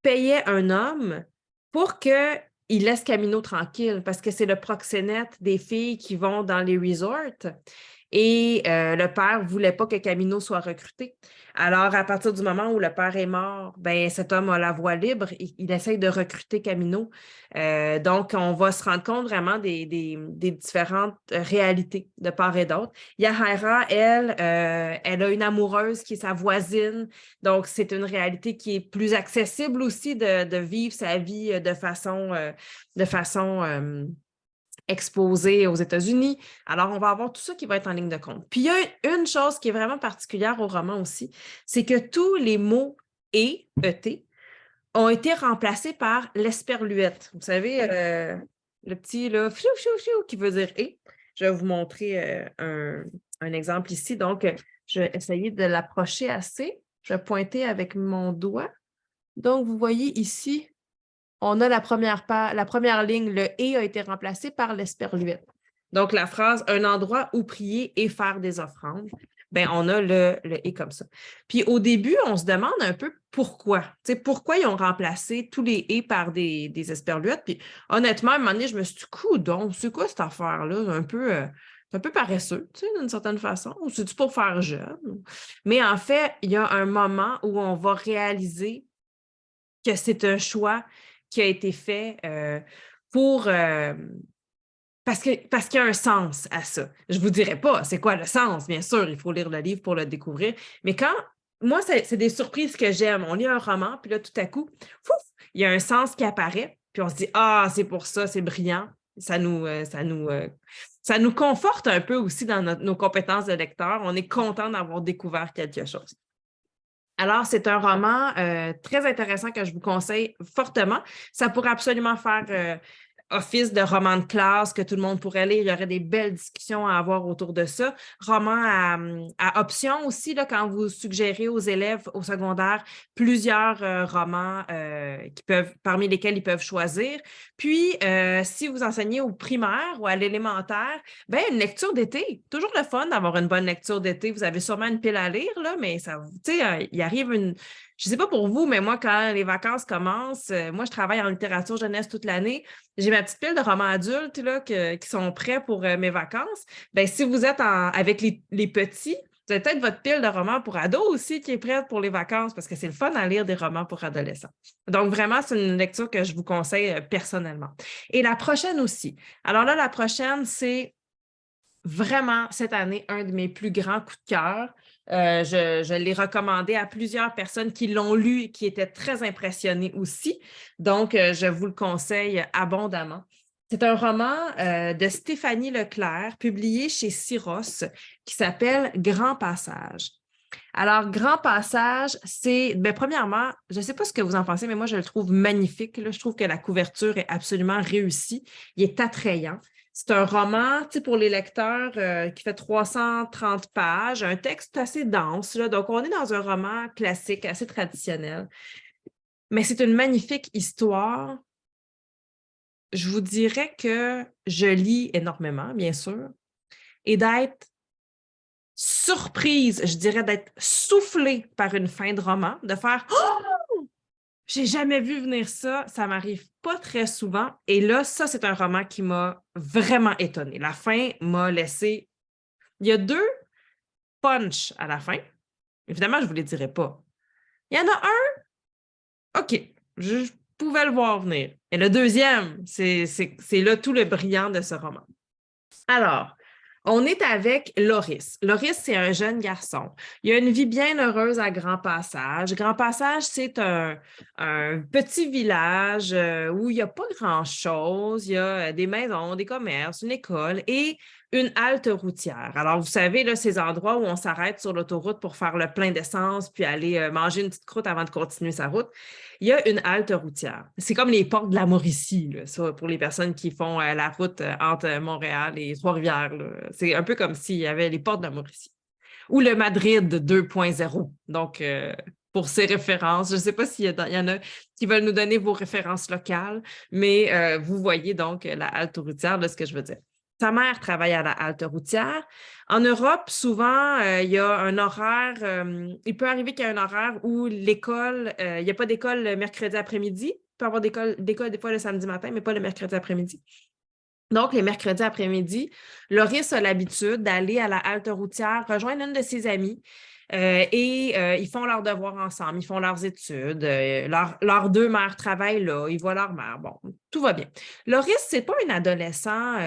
payait un homme pour qu'il laisse Camino tranquille parce que c'est le proxénète des filles qui vont dans les resorts. Et le père ne voulait pas que Camino soit recruté. Alors, à partir du moment où le père est mort, ben, cet homme a la voie libre. Il essaye de recruter Camino. Donc, on va se rendre compte vraiment des différentes réalités de part et d'autre. Yahaira, elle a une amoureuse qui est sa voisine. Donc, c'est une réalité qui est plus accessible aussi de vivre sa vie de façon exposé aux États-Unis. Alors, on va avoir tout ça qui va être en ligne de compte. Puis, il y a une chose qui est vraiment particulière au roman aussi, c'est que tous les mots « et », E-T, ont été remplacés par l'esperluette. Vous savez, le petit là, fiou, fiou, fiou, qui veut dire « et ». Je vais vous montrer un exemple ici. Donc, je vais essayer de l'approcher assez. Je vais pointer avec mon doigt. Donc, vous voyez ici on a la première ligne, le « et » a été remplacé par l'esperluette. Donc, la phrase « un endroit où prier et faire des offrandes », ben, on a le « et » comme ça. Puis au début, on se demande un peu pourquoi. Tu sais, pourquoi ils ont remplacé tous les « et » par des esperluettes. Puis honnêtement, à un moment donné, je me suis dit, coudonc, c'est quoi cette affaire-là? C'est un peu paresseux, tu sais, d'une certaine façon. Ou c'est-tu pour faire jeune? Mais en fait, il y a un moment où on va réaliser que c'est un choix qui a été fait pour... parce qu'il y a un sens à ça. Je ne vous dirai pas c'est quoi le sens, bien sûr, il faut lire le livre pour le découvrir. Mais moi, c'est des surprises que j'aime. On lit un roman, puis là, tout à coup, fouf, il y a un sens qui apparaît, puis on se dit, ah, c'est pour ça, c'est brillant. Ça nous conforte un peu aussi dans nos compétences de lecteur. On est content d'avoir découvert quelque chose. Alors, c'est un roman très intéressant que je vous conseille fortement. Ça pourrait absolument faire office de roman de classe que tout le monde pourrait lire. Il y aurait des belles discussions à avoir autour de ça. Roman à option aussi, là, quand vous suggérez aux élèves au secondaire plusieurs romans parmi lesquels ils peuvent choisir. Puis, si vous enseignez au primaire ou à l'élémentaire, ben, une lecture d'été. Toujours le fun d'avoir une bonne lecture d'été. Vous avez sûrement une pile à lire, là, mais ça, tu sais, il arrive une... Je ne sais pas pour vous, mais moi, quand les vacances commencent, moi, je travaille en littérature jeunesse toute l'année. J'ai ma petite pile de romans adultes là, qui sont prêts pour mes vacances. Bien, si vous êtes avec les petits, vous avez peut-être votre pile de romans pour ados aussi qui est prête pour les vacances parce que c'est le fun à lire des romans pour adolescents. Donc, vraiment, c'est une lecture que je vous conseille personnellement. Et la prochaine aussi. Alors là, la prochaine, c'est vraiment cette année un de mes plus grands coups de cœur. Je l'ai recommandé à plusieurs personnes qui l'ont lu et qui étaient très impressionnées aussi. Donc, je vous le conseille abondamment. C'est un roman de Stéphanie Leclerc, publié chez Syros, qui s'appelle Grand Passage. Alors, Grand Passage, c'est, bien, premièrement, je ne sais pas ce que vous en pensez, mais moi, je le trouve magnifique. Là. Je trouve que la couverture est absolument réussie. Il est attrayant. C'est un roman, tu sais, pour les lecteurs qui fait 330 pages, un texte assez dense. Là. Donc, on est dans un roman classique, assez traditionnel. Mais c'est une magnifique histoire. Je vous dirais que je lis énormément, bien sûr, et d'être surprise, je dirais d'être soufflée par une fin de roman, de faire « Oh! J'ai jamais vu venir ça, ça m'arrive pas très souvent. » Et là, ça, c'est un roman qui m'a vraiment étonnée. La fin m'a laissé... Il y a 2 punchs à la fin. Évidemment, je ne vous les dirai pas. Il y en a un, OK, je pouvais le voir venir. Et le deuxième, c'est là tout le brillant de ce roman. Alors, on est avec Loris. Loris, c'est un jeune garçon. Il a une vie bien heureuse à Grand Passage. Grand Passage, c'est un petit village où il n'y a pas grand-chose. Il y a des maisons, des commerces, une école et une halte routière. Alors, vous savez, là, ces endroits où on s'arrête sur l'autoroute pour faire le plein d'essence puis aller manger une petite croûte avant de continuer sa route. Il y a une halte routière. C'est comme les portes de la Mauricie, là, ça, pour les personnes qui font la route entre Montréal et Trois-Rivières. C'est un peu comme s'il y avait les portes de la Mauricie. Ou le Madrid 2.0. Donc, pour ces références, je ne sais pas s'il y en a qui veulent nous donner vos références locales, mais vous voyez donc la halte routière, de ce que je veux dire. Sa mère travaille à la halte routière. En Europe, souvent, il y a un horaire, il peut arriver qu'il y ait un horaire où l'école, il n'y a pas d'école le mercredi après-midi. Il peut y avoir d'école des fois le samedi matin, mais pas le mercredi après-midi. Donc, les mercredis après-midi, Loris a l'habitude d'aller à la halte routière, rejoindre une de ses amies et ils font leurs devoirs ensemble, ils font leurs études, leurs 2 mères travaillent là, ils voient leur mère. Bon, tout va bien. Loris, c'est pas un adolescent...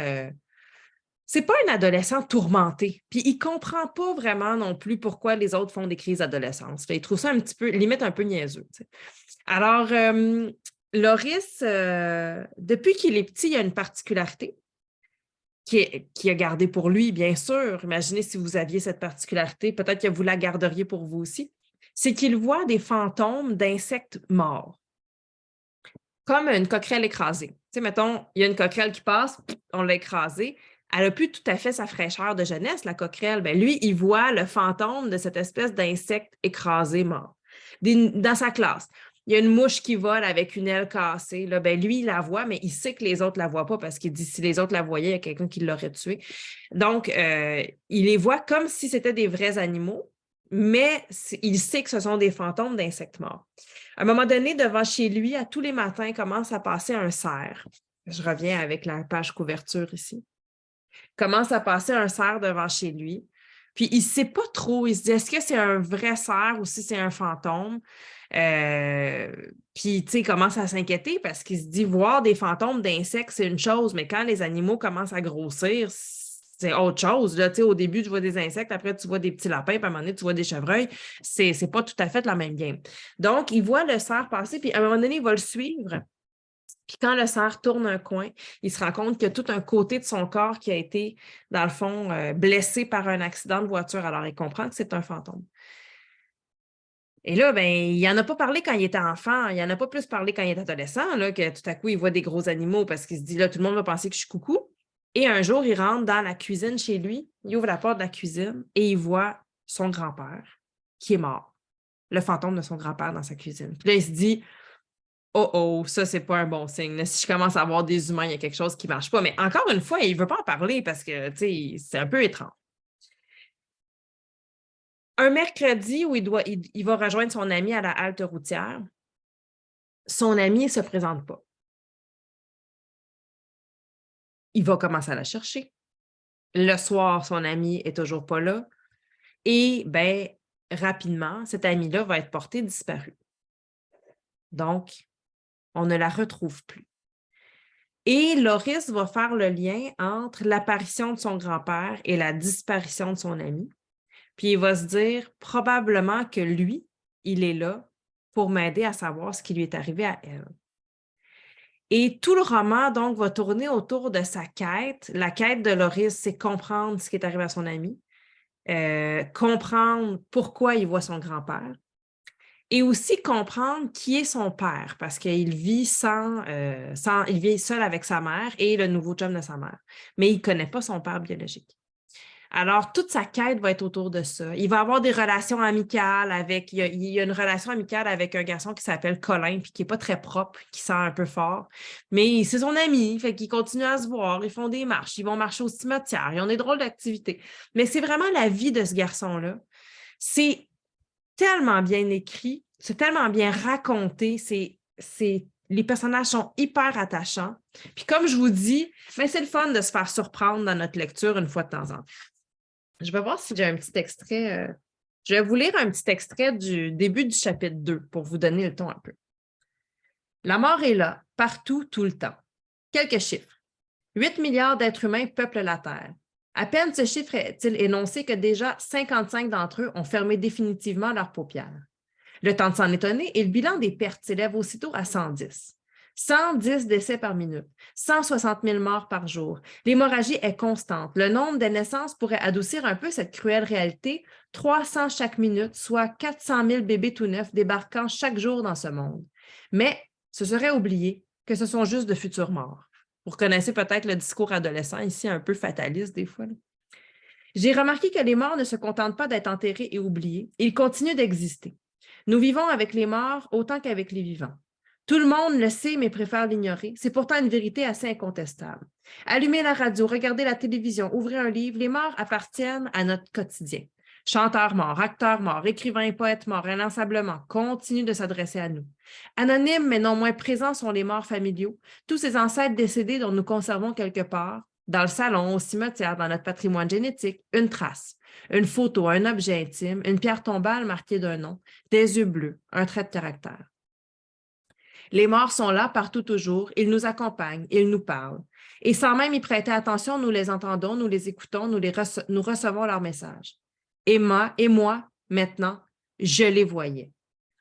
c'est pas un adolescent tourmenté. Puis il comprend pas vraiment non plus pourquoi les autres font des crises d'adolescence. Il trouve ça un petit peu, limite un peu niaiseux. Tu sais. Alors, Loris, depuis qu'il est petit, il a une particularité qui a gardé pour lui, bien sûr. Imaginez si vous aviez cette particularité, peut-être que vous la garderiez pour vous aussi. C'est qu'il voit des fantômes d'insectes morts, comme une coquerelle écrasée. Tu sais, mettons, il y a une coquerelle qui passe, on l'a écrasée. Elle n'a plus tout à fait sa fraîcheur de jeunesse, la coquerelle. Bien, lui, il voit le fantôme de cette espèce d'insecte écrasé mort dans sa classe. il y a une mouche qui vole avec une aile cassée. Là, ben lui, il la voit, mais il sait que les autres ne la voient pas parce qu'il dit si les autres la voyaient, il y a quelqu'un qui l'aurait tué. Donc, il les voit comme si c'était des vrais animaux, mais il sait que ce sont des fantômes d'insectes morts. À un moment donné, devant chez lui, à tous les matins, commence à passer un cerf. Je reviens avec la page couverture ici. Commence à passer un cerf devant chez lui. Puis il ne sait pas trop. Il se dit, est-ce que c'est un vrai cerf ou si c'est un fantôme? Puis, tu sais, il commence à s'inquiéter parce qu'il se dit, voir des fantômes d'insectes, c'est une chose, mais quand les animaux commencent à grossir, c'est autre chose. Là, tu sais, au début, tu vois des insectes, après, tu vois des petits lapins, puis à un moment donné, tu vois des chevreuils. C'est pas tout à fait la même game. Donc, il voit le cerf passer, puis à un moment donné, il va le suivre. Puis quand le cerf tourne un coin, il se rend compte qu'il y a tout un côté de son corps qui a été, dans le fond, blessé par un accident de voiture. Alors, il comprend que c'est un fantôme. Et là, ben, il n'en a pas parlé quand il était enfant, il n'en a pas plus parlé quand il est adolescent, là, que tout à coup, il voit des gros animaux parce qu'il se dit, là, tout le monde va penser que je suis coucou. Et un jour, il rentre dans la cuisine chez lui, il ouvre la porte de la cuisine et il voit son grand-père qui est mort, le fantôme de son grand-père dans sa cuisine. Puis là, il se dit, oh oh, ça, c'est pas un bon signe. Là, si je commence à voir des humains, il y a quelque chose qui ne marche pas. Mais encore une fois, il ne veut pas en parler parce que, tu sais, c'est un peu étrange. Un mercredi où il va rejoindre son ami à la halte routière, son ami ne se présente pas. Il va commencer à la chercher. Le soir, son ami est toujours pas là. Et, ben, rapidement, cet ami-là va être porté disparu. Donc, on ne la retrouve plus. Et Loris va faire le lien entre l'apparition de son grand-père et la disparition de son ami. Puis il va se dire probablement que lui, il est là pour m'aider à savoir ce qui lui est arrivé à elle. Et tout le roman, donc, va tourner autour de sa quête. La quête de Loris, c'est comprendre ce qui est arrivé à son ami, comprendre pourquoi il voit son grand-père et aussi comprendre qui est son père parce qu'il vit il vit seul avec sa mère et le nouveau chum de sa mère, mais il ne connaît pas son père biologique. Alors, toute sa quête va être autour de ça. Il va avoir des relations amicales avec... Il y a une relation amicale avec un garçon qui s'appelle Colin, puis qui n'est pas très propre, qui sent un peu fort. Mais c'est son ami, fait qu'ils continuent à se voir, ils font des marches, ils vont marcher au cimetière, ils ont des drôles d'activités. Mais c'est vraiment la vie de ce garçon-là. C'est tellement bien écrit, c'est tellement bien raconté, les personnages sont hyper attachants. Puis comme je vous dis, ben c'est le fun de se faire surprendre dans notre lecture une fois de temps en temps. Je vais voir si j'ai un petit extrait. Je vais vous lire un petit extrait du début du chapitre 2 pour vous donner le ton un peu. La mort est là, partout, tout le temps. Quelques chiffres. 8 milliards d'êtres humains peuplent la Terre. À peine ce chiffre est-il énoncé que déjà 55 d'entre eux ont fermé définitivement leurs paupières. Le temps de s'en étonner et le bilan des pertes s'élève aussitôt à 110. 110 décès par minute, 160 000 morts par jour. L'hémorragie est constante. Le nombre de naissances pourrait adoucir un peu cette cruelle réalité. 300 chaque minute, soit 400 000 bébés tout neufs débarquant chaque jour dans ce monde. Mais ce serait oublié que ce sont juste de futurs morts. Vous reconnaissez peut-être le discours adolescent ici, un peu fataliste des fois. J'ai remarqué que les morts ne se contentent pas d'être enterrés et oubliés. Ils continuent d'exister. Nous vivons avec les morts autant qu'avec les vivants. Tout le monde le sait, mais préfère l'ignorer. C'est pourtant une vérité assez incontestable. Allumez la radio, regardez la télévision, ouvrez un livre, les morts appartiennent à notre quotidien. Chanteurs morts, acteurs morts, écrivains et poètes morts, inlassablement, continuent de s'adresser à nous. Anonymes, mais non moins présents sont les morts familiaux, tous ces ancêtres décédés dont nous conservons quelque part, dans le salon, au cimetière, dans notre patrimoine génétique, une trace, une photo, un objet intime, une pierre tombale marquée d'un nom, des yeux bleus, un trait de caractère. Les morts sont là partout toujours, ils nous accompagnent, ils nous parlent. Et sans même y prêter attention, nous les entendons, nous les écoutons, nous recevons leurs messages. Et moi, maintenant, je les voyais.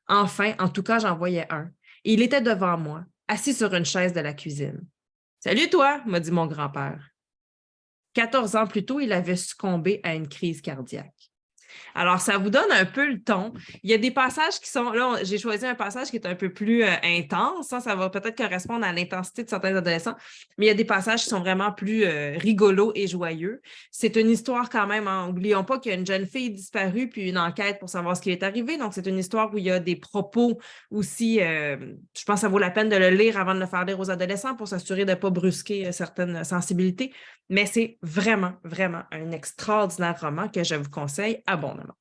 Enfin, en tout cas, j'en voyais un. Il était devant moi, assis sur une chaise de la cuisine. « Salut toi », m'a dit mon grand-père. 14 ans plus tôt, il avait succombé à une crise cardiaque. Alors, ça vous donne un peu le ton. Il y a des passages qui sont, là, j'ai choisi un passage qui est un peu plus intense, hein, ça va peut-être correspondre à l'intensité de certains adolescents, mais il y a des passages qui sont vraiment plus rigolos et joyeux. C'est une histoire quand même, hein, n'oublions pas qu'il y a une jeune fille disparue, puis une enquête pour savoir ce qui est arrivé. Donc, c'est une histoire où il y a des propos aussi, je pense que ça vaut la peine de le lire avant de le faire lire aux adolescents pour s'assurer de ne pas brusquer certaines sensibilités. Mais c'est vraiment, vraiment un extraordinaire roman que je vous conseille abondamment.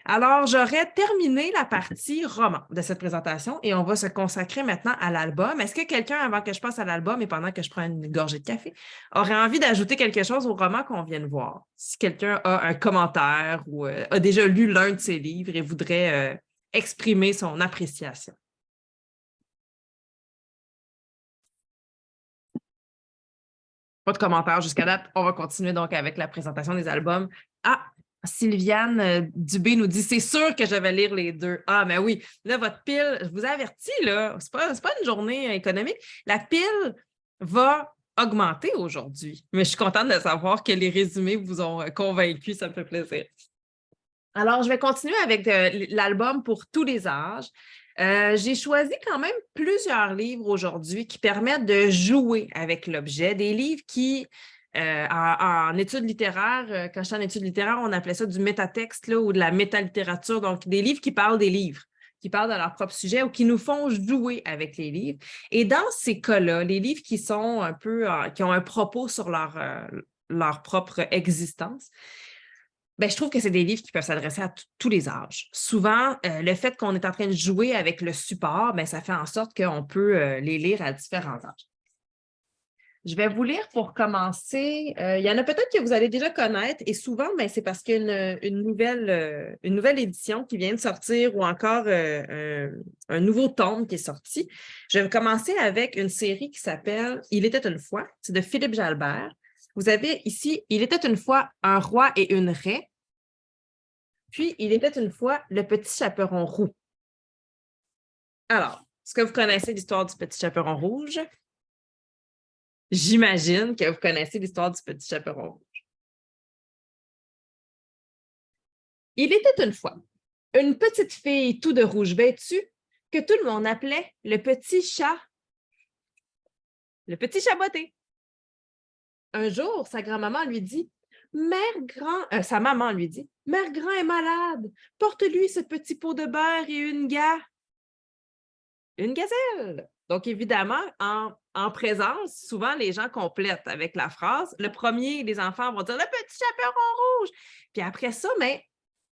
Alors, j'aurais terminé la partie roman de cette présentation et on va se consacrer maintenant à l'album. Est-ce que quelqu'un, avant que je passe à l'album et pendant que je prends une gorgée de café, aurait envie d'ajouter quelque chose au roman qu'on vient de voir? Si quelqu'un a un commentaire ou a déjà lu l'un de ses livres et voudrait exprimer son appréciation. Pas de commentaires jusqu'à date. On va continuer donc avec la présentation des albums. Ah, Sylviane Dubé nous dit, c'est sûr que je vais lire les deux. Ah, mais oui, là, votre pile, je vous avertis, là, c'est pas une journée économique. La pile va augmenter aujourd'hui. Mais je suis contente de savoir que les résumés vous ont convaincu, ça me fait plaisir. Alors, je vais continuer avec l'album pour tous les âges. J'ai choisi quand même plusieurs livres aujourd'hui qui permettent de jouer avec l'objet, des livres qui, en études littéraires, quand j'étais en études littéraires, on appelait ça du métatexte là, ou de la métalittérature, donc des livres qui parlent des livres, qui parlent de leur propre sujet ou qui nous font jouer avec les livres. Et dans ces cas-là, les livres qui sont un peu, qui ont un propos sur leur propre existence, ben, je trouve que c'est des livres qui peuvent s'adresser à tous les âges. Souvent, le fait qu'on est en train de jouer avec le support, ben, ça fait en sorte qu'on peut les lire à différents âges. Je vais vous lire pour commencer. Il y en a peut-être que vous allez déjà connaître et souvent, ben, c'est parce qu'il y a une nouvelle édition qui vient de sortir ou encore un nouveau tome qui est sorti. Je vais commencer avec une série qui s'appelle « Il était une fois ». C'est de Philippe Jalbert. Vous avez ici « Il était une fois un roi et une raie ». Puis, il était une fois le petit chaperon roux. Alors, est-ce que vous connaissez l'histoire du petit chaperon rouge? J'imagine que vous connaissez l'histoire du petit chaperon rouge. Il était une fois une petite fille tout de rouge vêtue que tout le monde appelait le petit chat botté. Un jour, sa grand-maman lui dit sa maman lui dit, « Mère Grand est malade, porte-lui ce petit pot de beurre et une gazelle. » Donc, évidemment, en présence, souvent, les gens complètent avec la phrase. Le premier, les enfants vont dire « Le petit chaperon rouge ». Puis après ça, mais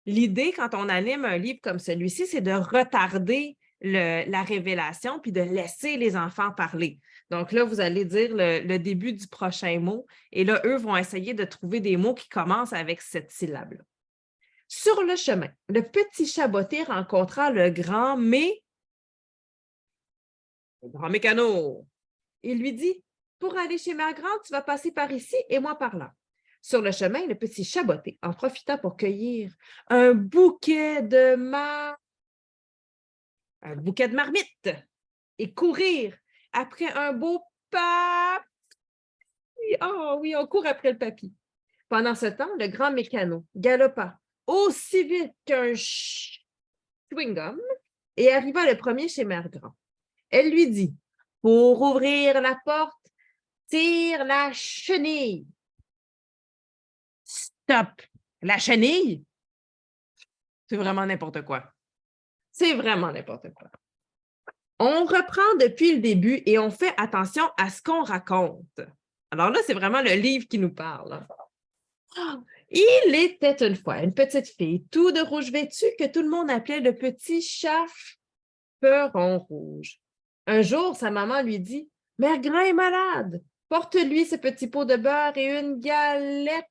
l'idée, quand on anime un livre comme celui-ci, c'est de retarder la révélation puis de laisser les enfants parler. Donc là, vous allez dire le début du prochain mot et là, eux vont essayer de trouver des mots qui commencent avec cette syllabe-là. Sur le chemin, le petit chat botté rencontra le grand mécano. Il lui dit, « Pour aller chez Mère Grande, tu vas passer par ici et moi par là. » Sur le chemin, le petit chat botté en profita pour cueillir un bouquet de marmites et courir après un beau papy. Oh oui, on court après le papy. Pendant ce temps, le grand mécano galopa aussi vite qu'un chewing-gum et arriva le premier chez Mère Grand. Elle lui dit, « Pour ouvrir la porte, tire la chenille. » Stop! La chenille? C'est vraiment n'importe quoi. C'est vraiment n'importe quoi. On reprend depuis le début et on fait attention à ce qu'on raconte. Alors là, c'est vraiment le livre qui nous parle. Il était une fois une petite fille, tout de rouge vêtue, que tout le monde appelait le petit chaperon rouge. Un jour, sa maman lui dit, « Mère Grand est malade, porte-lui ce petit pot de beurre et une galette. »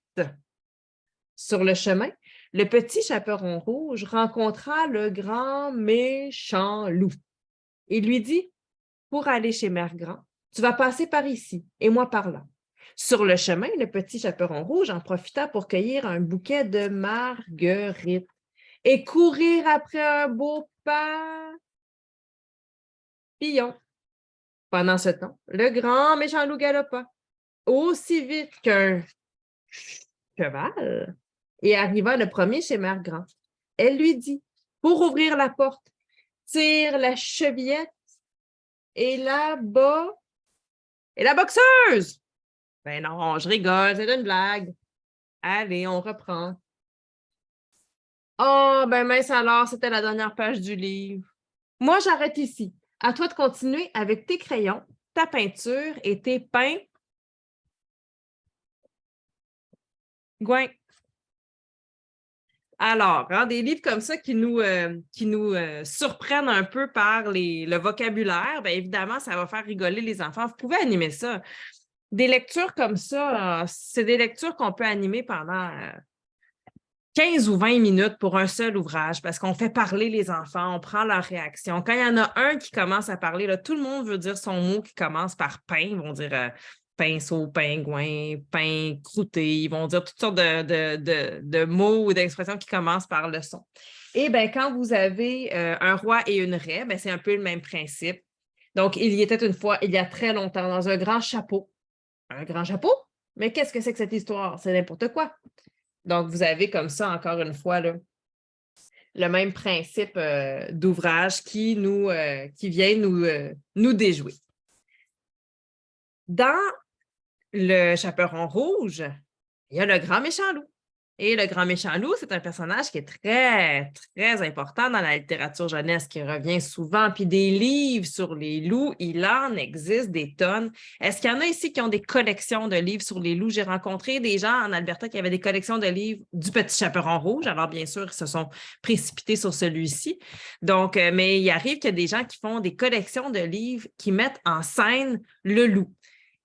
Sur le chemin, le petit chaperon rouge rencontra le grand méchant loup. Il lui dit, « Pour aller chez Mère Grand, tu vas passer par ici et moi par là. » Sur le chemin, le petit chaperon rouge en profita pour cueillir un bouquet de marguerites et courir après un beau papillon. Pendant ce temps, le grand méchant loup galopa aussi vite qu'un cheval et arriva le premier chez Mère Grand. Elle lui dit, pour ouvrir la porte, tire la chevillette et là-bas, et la boxeuse! Ben non, je rigole, c'est une blague. Allez, on reprend. Oh, ben mince alors, c'était la dernière page du livre. Moi, j'arrête ici. À toi de continuer avec tes crayons, ta peinture et tes pins. Gouin. Alors, hein, des livres comme ça qui nous surprennent un peu par le vocabulaire, bien évidemment, ça va faire rigoler les enfants. Vous pouvez animer ça. Des lectures comme ça, c'est des lectures qu'on peut animer pendant 15 ou 20 minutes pour un seul ouvrage parce qu'on fait parler les enfants, on prend leur réaction. Quand il y en a un qui commence à parler, là, tout le monde veut dire son mot qui commence par pain. Ils vont dire pinceau, pingouin, pain, croûté. Ils vont dire toutes sortes de mots ou d'expressions qui commencent par le son. Et bien, quand vous avez un roi et une raie, ben, c'est un peu le même principe. Donc, il y était une fois, il y a très longtemps, dans un grand chapeau. Un grand chapeau? Mais qu'est-ce que c'est que cette histoire? C'est n'importe quoi. Donc, vous avez comme ça, encore une fois, là, le même principe d'ouvrage qui vient nous déjouer. Dans le Chaperon rouge, il y a le grand méchant loup. Et le grand méchant loup, c'est un personnage qui est très, très important dans la littérature jeunesse, qui revient souvent. Puis des livres sur les loups, il en existe des tonnes. Est-ce qu'il y en a ici qui ont des collections de livres sur les loups? J'ai rencontré des gens en Alberta qui avaient des collections de livres du Petit Chaperon rouge. Alors, bien sûr, ils se sont précipités sur celui-ci. Donc, mais il arrive qu'il y a des gens qui font des collections de livres qui mettent en scène le loup.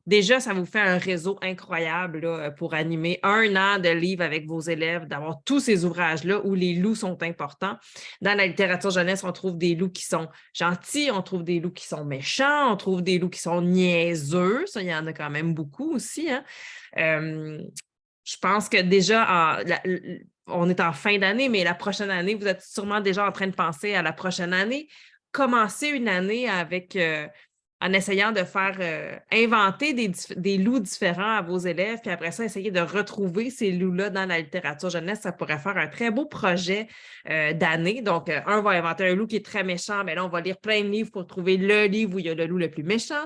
Déjà, ça vous fait un réseau incroyable là, pour animer 1 an de livres avec vos élèves, d'avoir tous ces ouvrages-là où les loups sont importants. Dans la littérature jeunesse, on trouve des loups qui sont gentils, on trouve des loups qui sont méchants, on trouve des loups qui sont niaiseux. Ça, il y en a quand même beaucoup aussi. Hein? Je pense que déjà, on est en fin d'année, mais la prochaine année, vous êtes sûrement déjà en train de penser à la prochaine année. Commencez une année avec en essayant de faire inventer des loups différents à vos élèves, puis après ça, essayer de retrouver ces loups-là dans la littérature jeunesse, ça pourrait faire un très beau projet d'année. Donc, un va inventer un loup qui est très méchant, mais là, on va lire plein de livres pour trouver le livre où il y a le loup le plus méchant.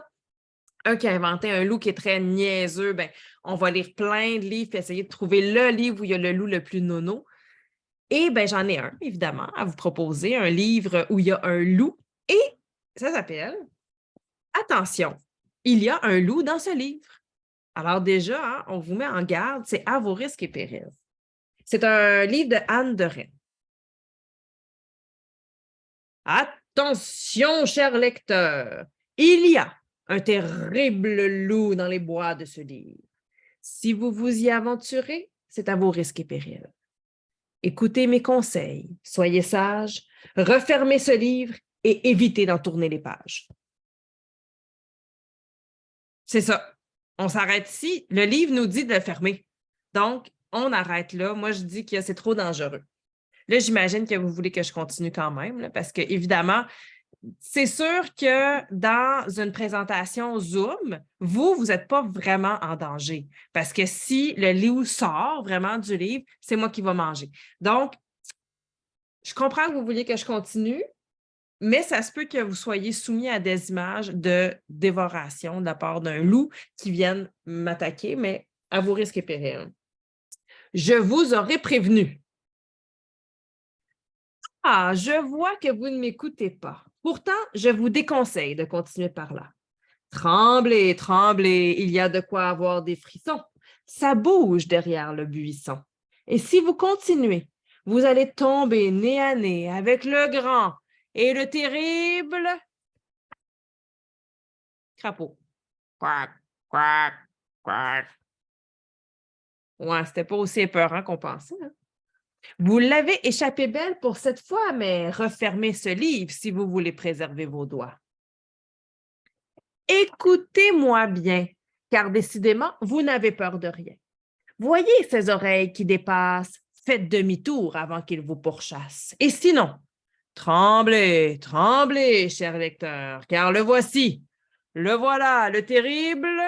Un qui a inventé un loup qui est très niaiseux, ben, on va lire plein de livres et essayer de trouver le livre où il y a le loup le plus nono. Et ben, j'en ai un, évidemment, à vous proposer, un livre où il y a un loup et ça s'appelle Attention, il y a un loup dans ce livre. Alors déjà, hein, on vous met en garde, c'est à vos risques et périls. C'est un livre de Anne de Rennes. Attention, cher lecteur, il y a un terrible loup dans les bois de ce livre. Si vous vous y aventurez, c'est à vos risques et périls. Écoutez mes conseils, soyez sages, refermez ce livre et évitez d'en tourner les pages. C'est ça. On s'arrête ici. Le livre nous dit de le fermer. Donc, on arrête là. Moi, je dis que c'est trop dangereux. Là, j'imagine que vous voulez que je continue quand même, là, parce que, évidemment, c'est sûr que dans une présentation Zoom, vous n'êtes pas vraiment en danger. Parce que si le loup sort vraiment du livre, c'est moi qui vais manger. Donc, je comprends que vous vouliez que je continue, mais ça se peut que vous soyez soumis à des images de dévoration de la part d'un loup qui vienne m'attaquer, mais à vos risques et périls. Je vous aurais prévenu. Ah, je vois que vous ne m'écoutez pas. Pourtant, je vous déconseille de continuer par là. Tremblez, tremblez, il y a de quoi avoir des frissons. Ça bouge derrière le buisson. Et si vous continuez, vous allez tomber nez à nez avec le grand et le terrible crapaud. Quack, quack, quack. Ouais, c'était pas aussi épeurant qu'on pensait. Hein? Vous l'avez échappé belle pour cette fois, mais refermez ce livre si vous voulez préserver vos doigts. Écoutez-moi bien, car décidément, vous n'avez peur de rien. Voyez ces oreilles qui dépassent, faites demi-tour avant qu'ils vous pourchassent. Et sinon, tremblez, tremblez, cher lecteur, car le voici, le voilà, le terrible.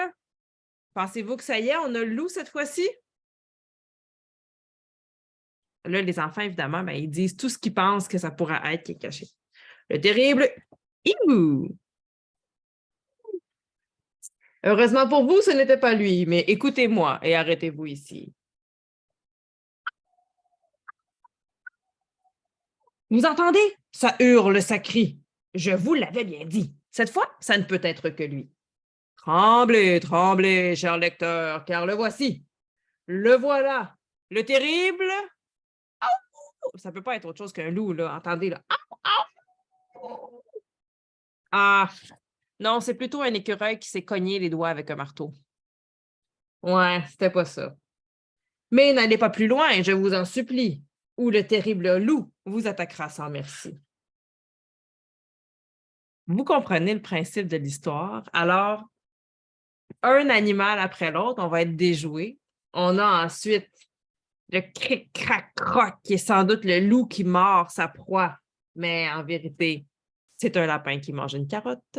Pensez-vous que ça y est, on a le loup cette fois-ci? Là, les enfants, évidemment, ben, ils disent tout ce qu'ils pensent que ça pourrait être qui est caché. Le terrible hibou. Heureusement pour vous, ce n'était pas lui, mais écoutez-moi et arrêtez-vous ici. Vous entendez? Ça hurle, ça crie. Je vous l'avais bien dit. Cette fois, ça ne peut être que lui. Tremblez, tremblez, cher lecteur, car le voici. Le voilà. Le terrible. Ça ne peut pas être autre chose qu'un loup, là. Entendez, là. Ah, non, c'est plutôt un écureuil qui s'est cogné les doigts avec un marteau. Ouais, c'était pas ça. Mais n'allez pas plus loin, je vous en supplie, ou le terrible loup vous attaquera sans merci. Vous comprenez le principe de l'histoire. Alors, un animal après l'autre, on va être déjoué. On a ensuite le cric-crac-croc, qui est sans doute le loup qui mord sa proie, mais en vérité, c'est un lapin qui mange une carotte.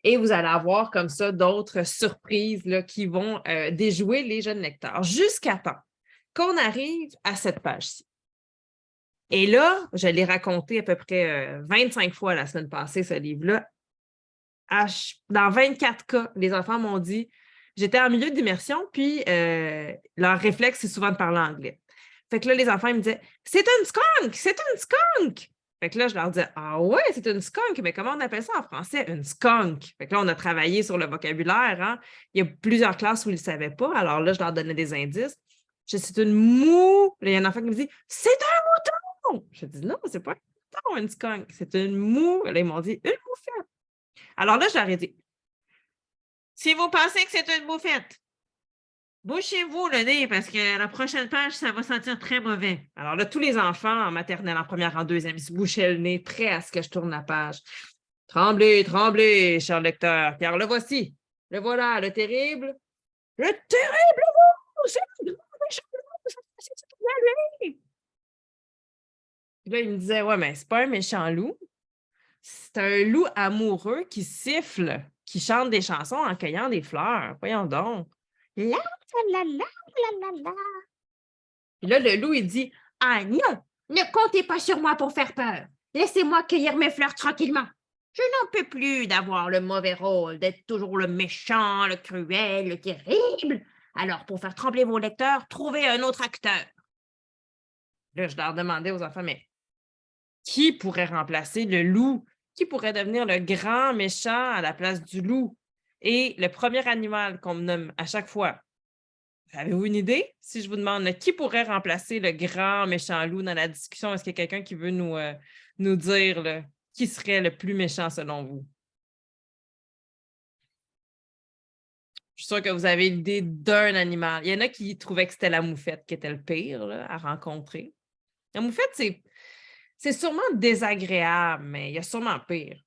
Et vous allez avoir comme ça d'autres surprises là, qui vont déjouer les jeunes lecteurs jusqu'à temps qu'on arrive à cette page-ci. Et là, je l'ai raconté à peu près 25 fois la semaine passée, ce livre-là. Dans 24 cas, les enfants m'ont dit, j'étais en milieu d'immersion, puis leur réflexe, c'est souvent de parler anglais. Fait que là, les enfants ils me disaient, c'est une skunk, c'est une skunk. Fait que là, je leur disais, ah ouais, c'est une skunk, mais comment on appelle ça en français? Une skunk. Fait que là, on a travaillé sur le vocabulaire. Hein? Il y a plusieurs classes où ils ne savaient pas. Alors là, je leur donnais des indices. C'est une moue. Là, il y a un enfant qui me dit, c'est un mouton. Je dis, non, c'est pas un mouton, une skunk. C'est une moue. Là, ils m'ont dit, une moufette. Alors là, je leur ai dit, si vous pensez que c'est une moufette, bouchez-vous le nez parce que la prochaine page, ça va sentir très mauvais. Alors là, tous les enfants en maternelle, en première, en deuxième, ils se bouchaient le nez, prêts à ce que je tourne la page. Tremblez, tremblez, cher lecteur, car le voici. Le voilà, le terrible. Le terrible loup! C'est le grand méchant loup! C'est lui! Là, il me disait, ouais, mais c'est pas un méchant loup. C'est un loup amoureux qui siffle, qui chante des chansons en cueillant des fleurs. Voyons donc. La, la, la, la, la, la. Puis là, le loup, il dit, ah non, ne comptez pas sur moi pour faire peur. Laissez-moi cueillir mes fleurs tranquillement. Je n'en peux plus d'avoir le mauvais rôle, d'être toujours le méchant, le cruel, le terrible. Alors, pour faire trembler vos lecteurs, trouvez un autre acteur. Là, je leur demandais aux enfants, mais qui pourrait remplacer le loup? Qui pourrait devenir le grand méchant à la place du loup? Et le premier animal qu'on me nomme à chaque fois, avez-vous une idée? Si je vous demande qui pourrait remplacer le grand méchant loup dans la discussion, est-ce qu'il y a quelqu'un qui veut nous dire là, qui serait le plus méchant selon vous? Je suis sûre que vous avez l'idée d'un animal. Il y en a qui trouvaient que c'était la moufette qui était le pire là, à rencontrer. La moufette, c'est sûrement désagréable, mais il y a sûrement pire.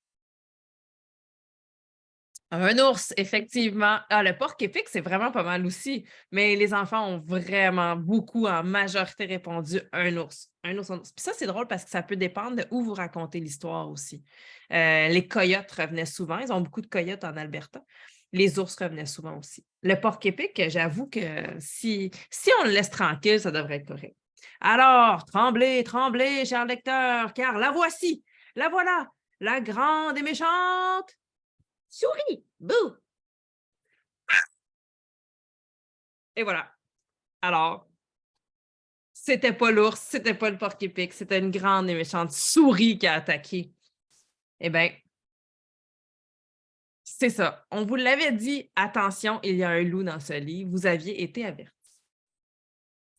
Un ours, effectivement. Ah, le porc-épic, c'est vraiment pas mal aussi. Mais les enfants ont vraiment beaucoup, en majorité, répondu un ours. Un ours, un ours. Puis ça, c'est drôle parce que ça peut dépendre de où vous racontez l'histoire aussi. Les coyotes revenaient souvent. Ils ont beaucoup de coyotes en Alberta. Les ours revenaient souvent aussi. Le porc-épic, j'avoue que si on le laisse tranquille, ça devrait être correct. Alors, tremblez, tremblez, chers lecteurs, car la voici, la voilà, la grande et méchante souris, bouh! Et voilà. Alors, c'était pas l'ours, c'était pas le porc-épic, c'était une grande et méchante souris qui a attaqué. Eh bien, c'est ça. On vous l'avait dit, attention, il y a un loup dans ce livre. Vous aviez été avertis.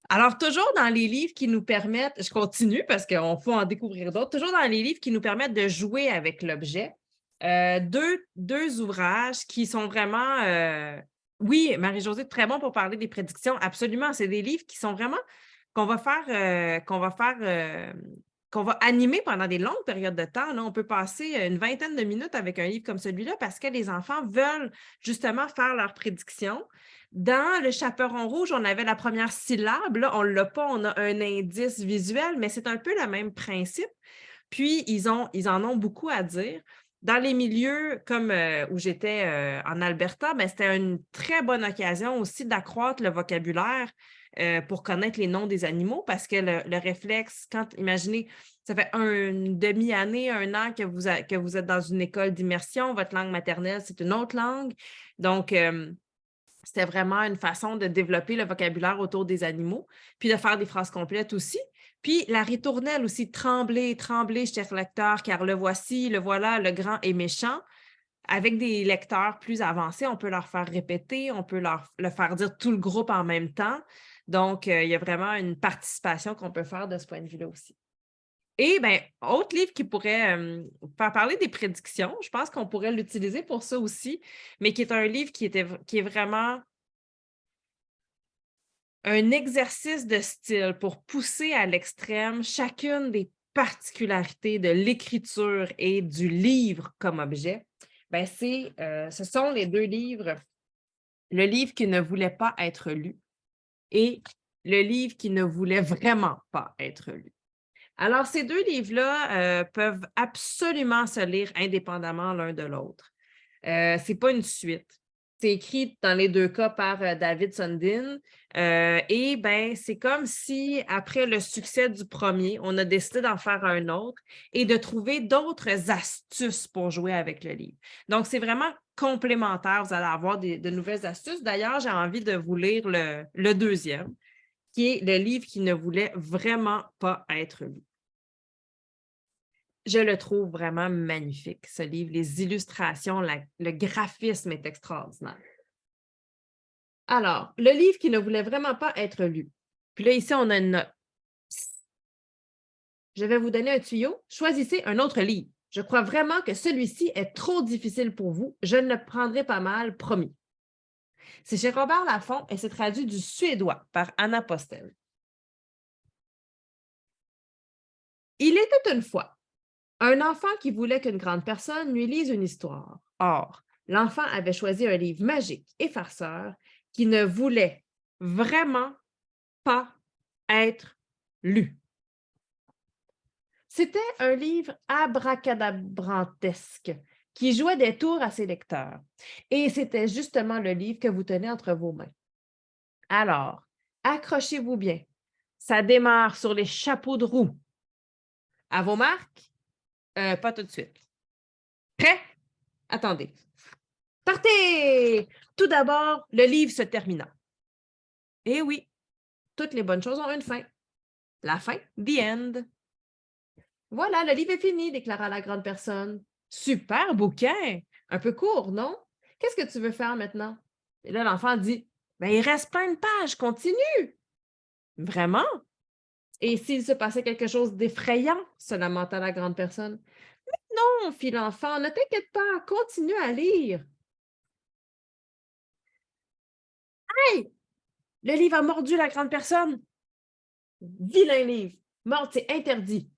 Alors, toujours dans les livres qui nous permettent, je continue parce qu'on faut en découvrir d'autres, toujours dans les livres qui nous permettent de jouer avec l'objet, deux ouvrages qui sont vraiment, oui, Marie-Josée, très bon pour parler des prédictions, absolument. C'est des livres qui sont vraiment, qu'on va animer pendant des longues périodes de temps. Là, on peut passer une vingtaine de minutes avec un livre comme celui-là parce que les enfants veulent justement faire leurs prédictions. Dans le chaperon rouge, on avait la première syllabe. Là, on ne l'a pas, on a un indice visuel, mais c'est un peu le même principe. Puis, ils en ont beaucoup à dire. Dans les milieux comme où j'étais en Alberta, ben, c'était une très bonne occasion aussi d'accroître le vocabulaire pour connaître les noms des animaux parce que le réflexe, imaginez, ça fait une demi-année, 1 an que vous êtes dans une école d'immersion, votre langue maternelle, c'est une autre langue. Donc, c'était vraiment une façon de développer le vocabulaire autour des animaux, puis de faire des phrases complètes aussi. Puis la ritournelle aussi, tremblez, tremblez, cher lecteur, car le voici, le voilà, le grand et méchant. Avec des lecteurs plus avancés, on peut leur faire répéter, on peut le faire dire tout le groupe en même temps. Donc, il y a vraiment une participation qu'on peut faire de ce point de vue-là aussi. Et bien, autre livre qui pourrait faire parler des prédictions, je pense qu'on pourrait l'utiliser pour ça aussi, mais qui est un livre qui est vraiment un exercice de style pour pousser à l'extrême chacune des particularités de l'écriture et du livre comme objet. Ben ce sont les 2 livres, le livre qui ne voulait pas être lu et le livre qui ne voulait vraiment pas être lu. Alors, ces 2 livres-là peuvent absolument se lire indépendamment l'un de l'autre. Ce n'est pas une suite. C'est écrit dans les 2 cas par David Sundin. Et ben, c'est comme si, après le succès du premier, on a décidé d'en faire un autre et de trouver d'autres astuces pour jouer avec le livre. Donc, c'est vraiment complémentaire. Vous allez avoir de nouvelles astuces. D'ailleurs, j'ai envie de vous lire le deuxième, qui est le livre qui ne voulait vraiment pas être lu. Je le trouve vraiment magnifique, ce livre. Les illustrations, le graphisme est extraordinaire. Alors, le livre qui ne voulait vraiment pas être lu. Puis là, ici, on a une note. Je vais vous donner un tuyau. Choisissez un autre livre. Je crois vraiment que celui-ci est trop difficile pour vous. Je ne le prendrai pas mal, promis. C'est chez Robert Laffont et c'est traduit du suédois par Anna Postel. Il était une fois un enfant qui voulait qu'une grande personne lui lise une histoire. Or, l'enfant avait choisi un livre magique et farceur qui ne voulait vraiment pas être lu. C'était un livre abracadabrantesque qui jouait des tours à ses lecteurs. Et c'était justement le livre que vous tenez entre vos mains. Alors, accrochez-vous bien. Ça démarre sur les chapeaux de roue. À vos marques? Pas tout de suite. Prêt? Attendez. Partez! Tout d'abord, le livre se termina. Eh oui, toutes les bonnes choses ont une fin. La fin, the end. Voilà, le livre est fini, déclara la grande personne. Super bouquin! Un peu court, non? Qu'est-ce que tu veux faire maintenant? Et là, l'enfant dit, ben, il reste plein de pages, continue. Vraiment? Et s'il se passait quelque chose d'effrayant, se lamenta la grande personne. Non, fit l'enfant, ne t'inquiète pas, continue à lire. Hey! Le livre a mordu la grande personne. Vilain livre. Mordre, c'est interdit.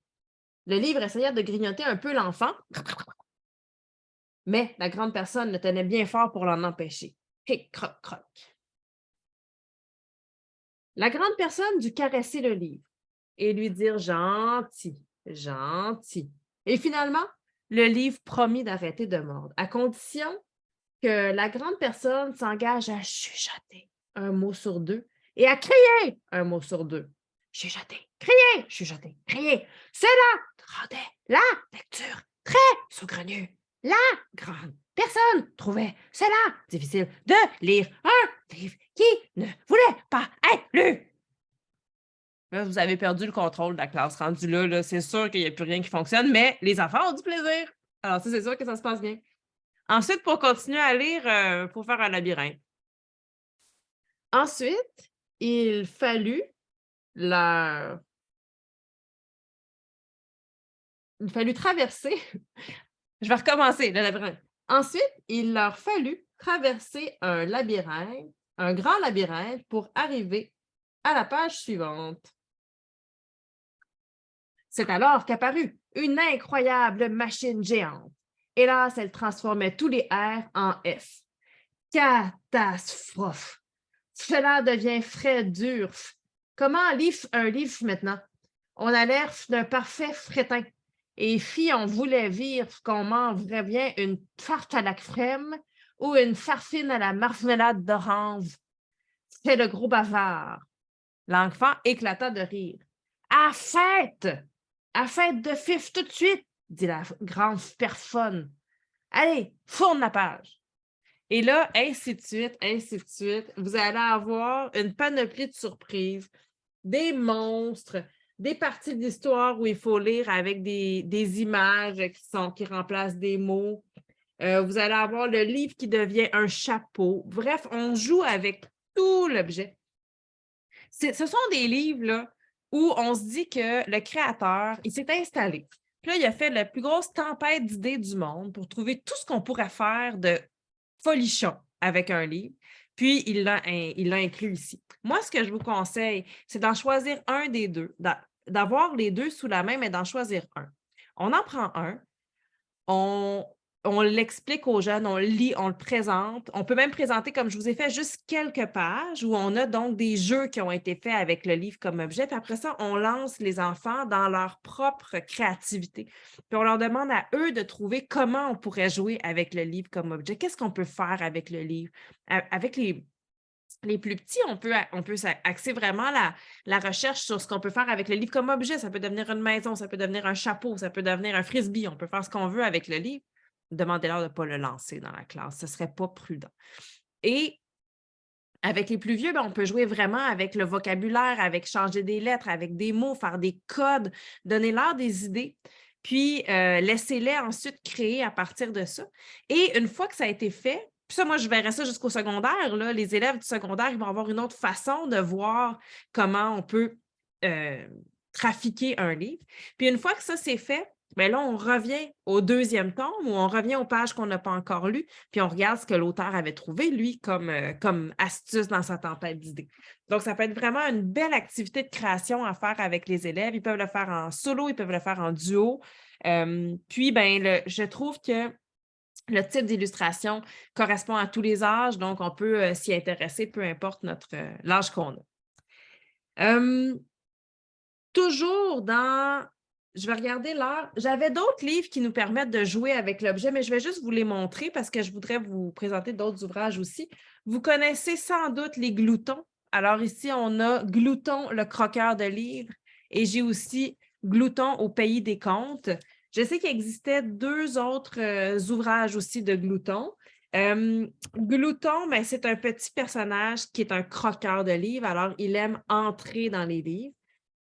Le livre essaya de grignoter un peu l'enfant, mais la grande personne le tenait bien fort pour l'en empêcher. Hic, croc, croc. La grande personne dut caresser le livre et lui dire gentil, gentil. Et finalement, le livre promit d'arrêter de mordre, à condition que la grande personne s'engage à chuchoter un mot sur 2 et à crier un mot sur 2. Chuchoter, crier. Cela rendait la lecture très saugrenue. La grande personne trouvait cela difficile de lire un livre qui ne voulait pas être lu. Là, vous avez perdu le contrôle de la classe. Rendu là, c'est sûr qu'il n'y a plus rien qui fonctionne, mais les enfants ont du plaisir. Alors, ça, c'est sûr que ça se passe bien. Ensuite, pour continuer à lire, il faut faire un labyrinthe. Ensuite, il fallut traverser. Je vais recommencer le labyrinthe. Ensuite, il leur fallut traverser un labyrinthe, un grand labyrinthe, pour arriver à la page suivante. C'est alors qu'apparut une incroyable machine géante. Hélas, elle transformait tous les R en F. Catastrophe! Cela devient frais dur. Comment un livre maintenant? On a l'air d'un parfait fretin. Et si on voulait dire qu'on mangerait bien une tarte à la crème ou une farcine à la marmelade d'orange, c'est le gros bavard. L'enfant éclata de rire. À fête! À fête de fif tout de suite, dit la grande personne. Allez, fourne la page. Et là, ainsi de suite, ainsi de suite. Vous allez avoir une panoplie de surprises, des monstres, des parties de l'histoire où il faut lire avec des images qui remplacent des mots. Vous allez avoir le livre qui devient un chapeau. Bref, on joue avec tout l'objet. Ce sont des livres là, où on se dit que le créateur, il s'est installé. Puis là, il a fait la plus grosse tempête d'idées du monde pour trouver tout ce qu'on pourrait faire de folichon avec un livre. Puis, il l'a inclus ici. Moi, ce que je vous conseille, c'est d'en choisir un des deux, d'avoir les deux sous la main, mais d'en choisir un. On en prend un, on l'explique aux jeunes, on le lit, on le présente. On peut même présenter, comme je vous ai fait, juste quelques pages où on a donc des jeux qui ont été faits avec le livre comme objet. Puis après ça, on lance les enfants dans leur propre créativité. Puis on leur demande à eux de trouver comment on pourrait jouer avec le livre comme objet. Qu'est-ce qu'on peut faire avec le livre? Avec les plus petits, on peut axer vraiment la recherche sur ce qu'on peut faire avec le livre comme objet. Ça peut devenir une maison, ça peut devenir un chapeau, ça peut devenir un frisbee. On peut faire ce qu'on veut avec le livre. Demandez-leur de ne pas le lancer dans la classe. Ce ne serait pas prudent. Et avec les plus vieux, on peut jouer vraiment avec le vocabulaire, avec changer des lettres, avec des mots, faire des codes, donner-leur des idées, puis laissez-les ensuite créer à partir de ça. Et une fois que ça a été fait, puis ça, moi, je verrais ça jusqu'au secondaire, là, les élèves du secondaire, ils vont avoir une autre façon de voir comment on peut trafiquer un livre. Puis une fois que ça, c'est fait, bien là, on revient au deuxième tome ou on revient aux pages qu'on n'a pas encore lues, puis on regarde ce que l'auteur avait trouvé, lui, comme astuce dans sa tempête d'idées. Donc, ça peut être vraiment une belle activité de création à faire avec les élèves. Ils peuvent le faire en solo, ils peuvent le faire en duo. Puis, je trouve que le type d'illustration correspond à tous les âges, donc on peut s'y intéresser, peu importe l'âge qu'on a. Toujours dans je vais regarder l'heure. J'avais d'autres livres qui nous permettent de jouer avec l'objet, mais je vais juste vous les montrer parce que je voudrais vous présenter d'autres ouvrages aussi. Vous connaissez sans doute les gloutons. Alors ici, on a Glouton, le croqueur de livres, et j'ai aussi Glouton au pays des contes. Je sais qu'il existait deux autres ouvrages aussi de Glouton. Glouton, c'est un petit personnage qui est un croqueur de livres. Alors, il aime entrer dans les livres.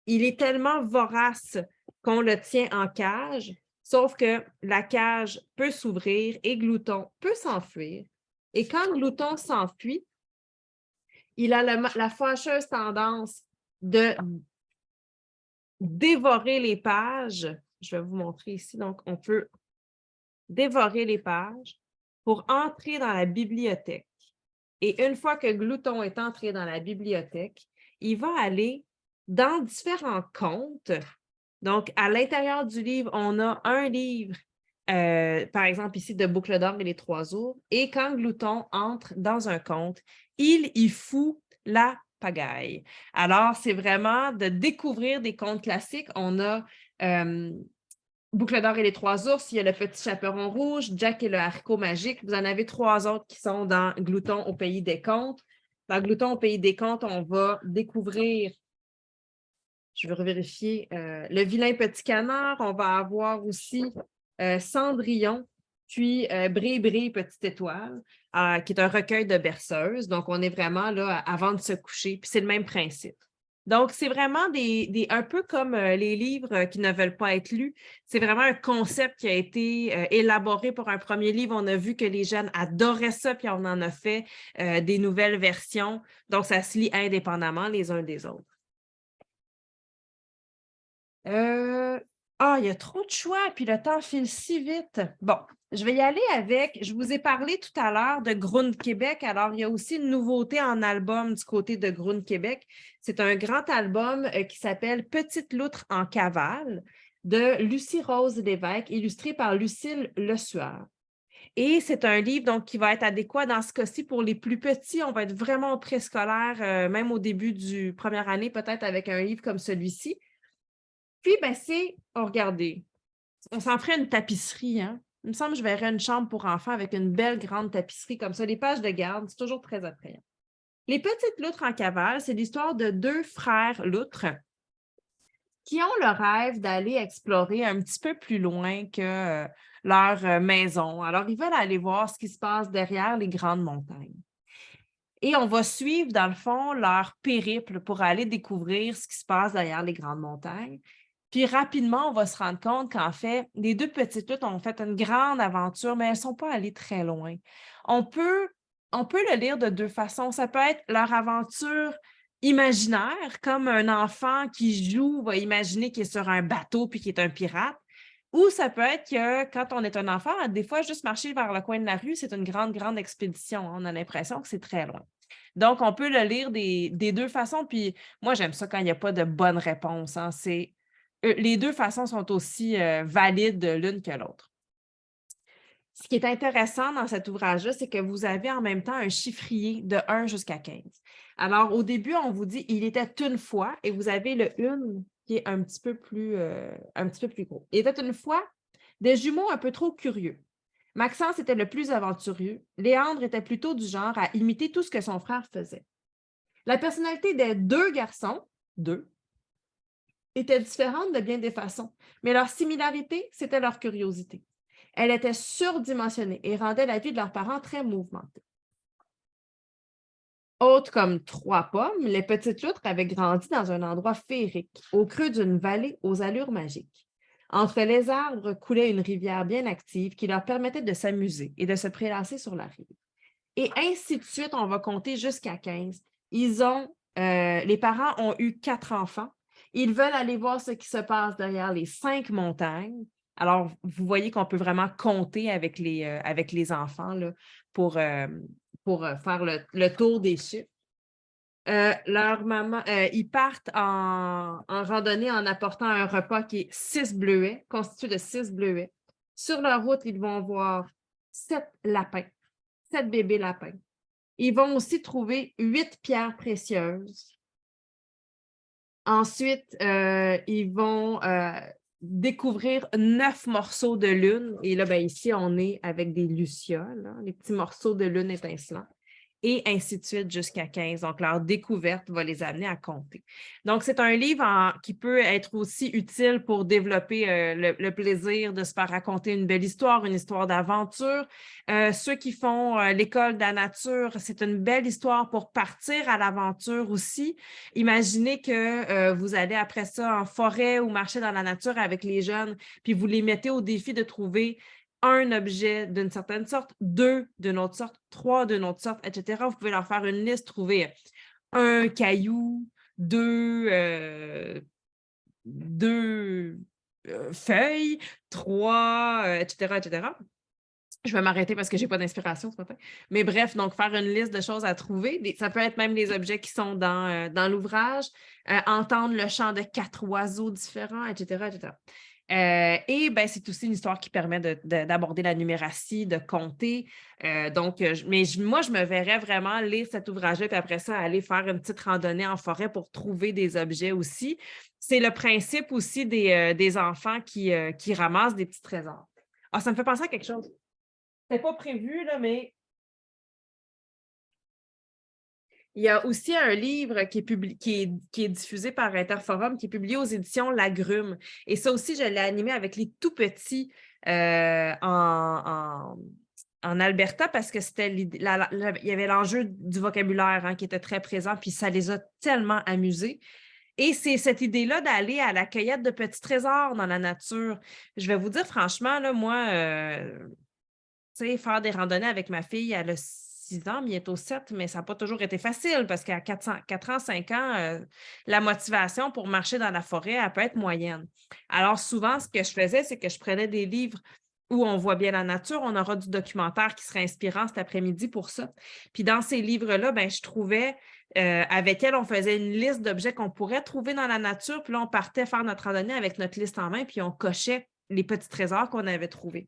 Il est tellement vorace qu'on le tient en cage, sauf que la cage peut s'ouvrir et Glouton peut s'enfuir. Et quand Glouton s'enfuit, il a la fâcheuse tendance de dévorer les pages. Je vais vous montrer ici. Donc, on peut dévorer les pages pour entrer dans la bibliothèque. Et une fois que Glouton est entré dans la bibliothèque, il va aller dans différents contes. Donc, à l'intérieur du livre, on a un livre, par exemple ici, de Boucle d'or et les trois ours. Et quand Glouton entre dans un conte, il y fout la pagaille. Alors, c'est vraiment de découvrir des contes classiques. On a Boucle d'or et les trois ours, il y a le petit chaperon rouge, Jack et le haricot magique. Vous en avez trois autres qui sont dans Glouton au pays des contes. Dans Glouton au pays des contes, on va découvrir, je vais revérifier, le vilain petit canard. On va avoir aussi Cendrillon, puis Bré-Bré, petite étoile, qui est un recueil de berceuses. Donc, on est vraiment là avant de se coucher, puis c'est le même principe. Donc, c'est vraiment un peu comme les livres qui ne veulent pas être lus. C'est vraiment un concept qui a été élaboré pour un premier livre. On a vu que les jeunes adoraient ça, puis on en a fait des nouvelles versions. Donc, ça se lit indépendamment les uns des autres. Il y a trop de choix, puis le temps file si vite. Bon, je vais y aller avec, je vous ai parlé tout à l'heure de Grund Québec. Alors, il y a aussi une nouveauté en album du côté de Grund Québec. C'est un grand album qui s'appelle Petite loutre en cavale de Lucie Rose Lévesque, illustré par Lucille Lesueur. Et c'est un livre donc, qui va être adéquat dans ce cas-ci pour les plus petits. On va être vraiment au préscolaire, même au début du première année, peut-être avec un livre comme celui-ci. Puis, regardez, On s'en ferait une tapisserie, hein? Il me semble que je verrais une chambre pour enfants avec une belle grande tapisserie comme ça. Les pages de garde, c'est toujours très attrayant. Les petites loutres en cavale, c'est l'histoire de deux frères loutres qui ont le rêve d'aller explorer un petit peu plus loin que leur maison. Alors, ils veulent aller voir ce qui se passe derrière les grandes montagnes. Et on va suivre, dans le fond, leur périple pour aller découvrir ce qui se passe derrière les grandes montagnes. Puis rapidement, on va se rendre compte qu'en fait, les deux petites loutres ont fait une grande aventure, mais elles ne sont pas allées très loin. On peut, on peut le lire de deux façons. Ça peut être leur aventure imaginaire, comme un enfant qui joue va imaginer qu'il est sur un bateau puis qu'il est un pirate. Ou ça peut être que quand on est un enfant, des fois, juste marcher vers le coin de la rue, c'est une grande, grande expédition. On a l'impression que c'est très loin. Donc, on peut le lire des deux façons. Puis moi, j'aime ça quand il n'y a pas de bonne réponse, hein. Les deux façons sont aussi valides l'une que l'autre. Ce qui est intéressant dans cet ouvrage-là, c'est que vous avez en même temps un chiffrier de 1 jusqu'à 15. Alors, au début, on vous dit « il était une fois » et vous avez le « une » qui est un petit peu plus gros. Il était une fois des jumeaux un peu trop curieux. Maxence était le plus aventureux. Léandre était plutôt du genre à imiter tout ce que son frère faisait. La personnalité des deux garçons, deux, était différente de bien des façons, mais leur similarité, c'était leur curiosité. Elle était surdimensionnée et rendait la vie de leurs parents très mouvementée. Autres comme trois pommes, les petites loutres avaient grandi dans un endroit féerique, au creux d'une vallée aux allures magiques. Entre les arbres coulait une rivière bien active qui leur permettait de s'amuser et de se prélasser sur la rive. Et ainsi de suite, on va compter jusqu'à 15. Les parents ont eu 4 enfants. Ils veulent aller voir ce qui se passe derrière les 5 montagnes. Alors, vous voyez qu'on peut vraiment compter avec les enfants là, pour faire le tour des chiffres. Leur maman, ils partent en randonnée en apportant un repas qui est 6 bleuets, constitué de 6 bleuets. Sur leur route, ils vont voir 7 lapins, 7 bébés lapins. Ils vont aussi trouver 8 pierres précieuses. Ensuite, ils vont découvrir 9 morceaux de lune. Et là, ben, ici, on est avec des lucioles, hein, les petits morceaux de lune étincelants. Et ainsi de suite jusqu'à 15. Donc, leur découverte va les amener à compter. Donc, c'est un livre qui peut être aussi utile pour développer le plaisir de se faire raconter une belle histoire, une histoire d'aventure. Ceux qui font l'école de la nature, c'est une belle histoire pour partir à l'aventure aussi. Imaginez que vous allez après ça en forêt ou marcher dans la nature avec les jeunes, puis vous les mettez au défi de trouver un objet d'une certaine sorte, 2 d'une autre sorte, 3 d'une autre sorte, etc. Vous pouvez leur faire une liste, trouver un caillou, 2 feuilles, 3, etc., etc. Je vais m'arrêter parce que je n'ai pas d'inspiration ce matin. Mais bref, donc faire une liste de choses à trouver. Ça peut être même les objets qui sont dans l'ouvrage, entendre le chant de 4 oiseaux différents, etc., etc. Et ben, c'est aussi une histoire qui permet d'aborder la numératie, de compter. Moi, je me verrais vraiment lire cet ouvrage-là, puis après ça, aller faire une petite randonnée en forêt pour trouver des objets aussi. C'est le principe aussi des enfants qui ramassent des petits trésors. Ah, ça me fait penser à quelque chose. C'était pas prévu, là, mais il y a aussi un livre qui est diffusé par Interforum, qui est publié aux éditions Lagrume. Et ça aussi, je l'ai animé avec les tout petits en Alberta parce que il y avait l'enjeu du vocabulaire hein, qui était très présent, puis ça les a tellement amusés. Et c'est cette idée-là d'aller à la cueillette de petits trésors dans la nature. Je vais vous dire franchement, là, moi, faire des randonnées avec ma fille, elle a 6 ans, bientôt 7, mais ça n'a pas toujours été facile parce qu'à 4 ans, 5 ans, la motivation pour marcher dans la forêt, elle peut être moyenne. Alors souvent, ce que je faisais, c'est que je prenais des livres où on voit bien la nature. On aura du documentaire qui sera inspirant cet après-midi pour ça. Puis dans ces livres-là, ben, je trouvais, avec elle, on faisait une liste d'objets qu'on pourrait trouver dans la nature. Puis là, on partait faire notre randonnée avec notre liste en main, puis on cochait les petits trésors qu'on avait trouvés.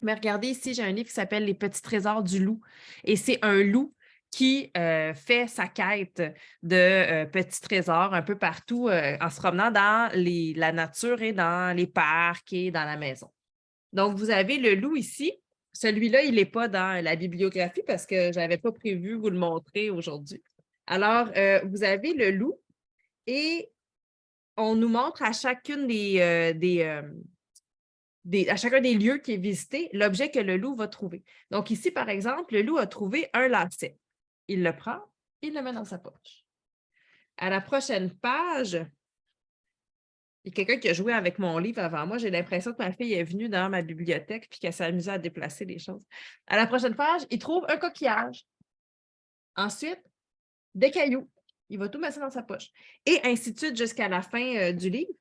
Mais regardez ici, j'ai un livre qui s'appelle « Les petits trésors du loup ». Et c'est un loup qui fait sa quête de petits trésors un peu partout en se promenant dans la nature et dans les parcs et dans la maison. Donc, vous avez le loup ici. Celui-là, il n'est pas dans la bibliographie parce que je n'avais pas prévu vous le montrer aujourd'hui. Alors, vous avez le loup et on nous montre à chacune à chacun des lieux qui est visité, l'objet que le loup va trouver. Donc, ici, par exemple, le loup a trouvé un lacet. Il le prend, il le met dans sa poche. À la prochaine page, il y a quelqu'un qui a joué avec mon livre avant moi. J'ai l'impression que ma fille est venue dans ma bibliothèque et qu'elle s'est amusée à déplacer les choses. À la prochaine page, il trouve un coquillage. Ensuite, des cailloux. Il va tout mettre ça dans sa poche. Et ainsi de suite jusqu'à la fin du livre.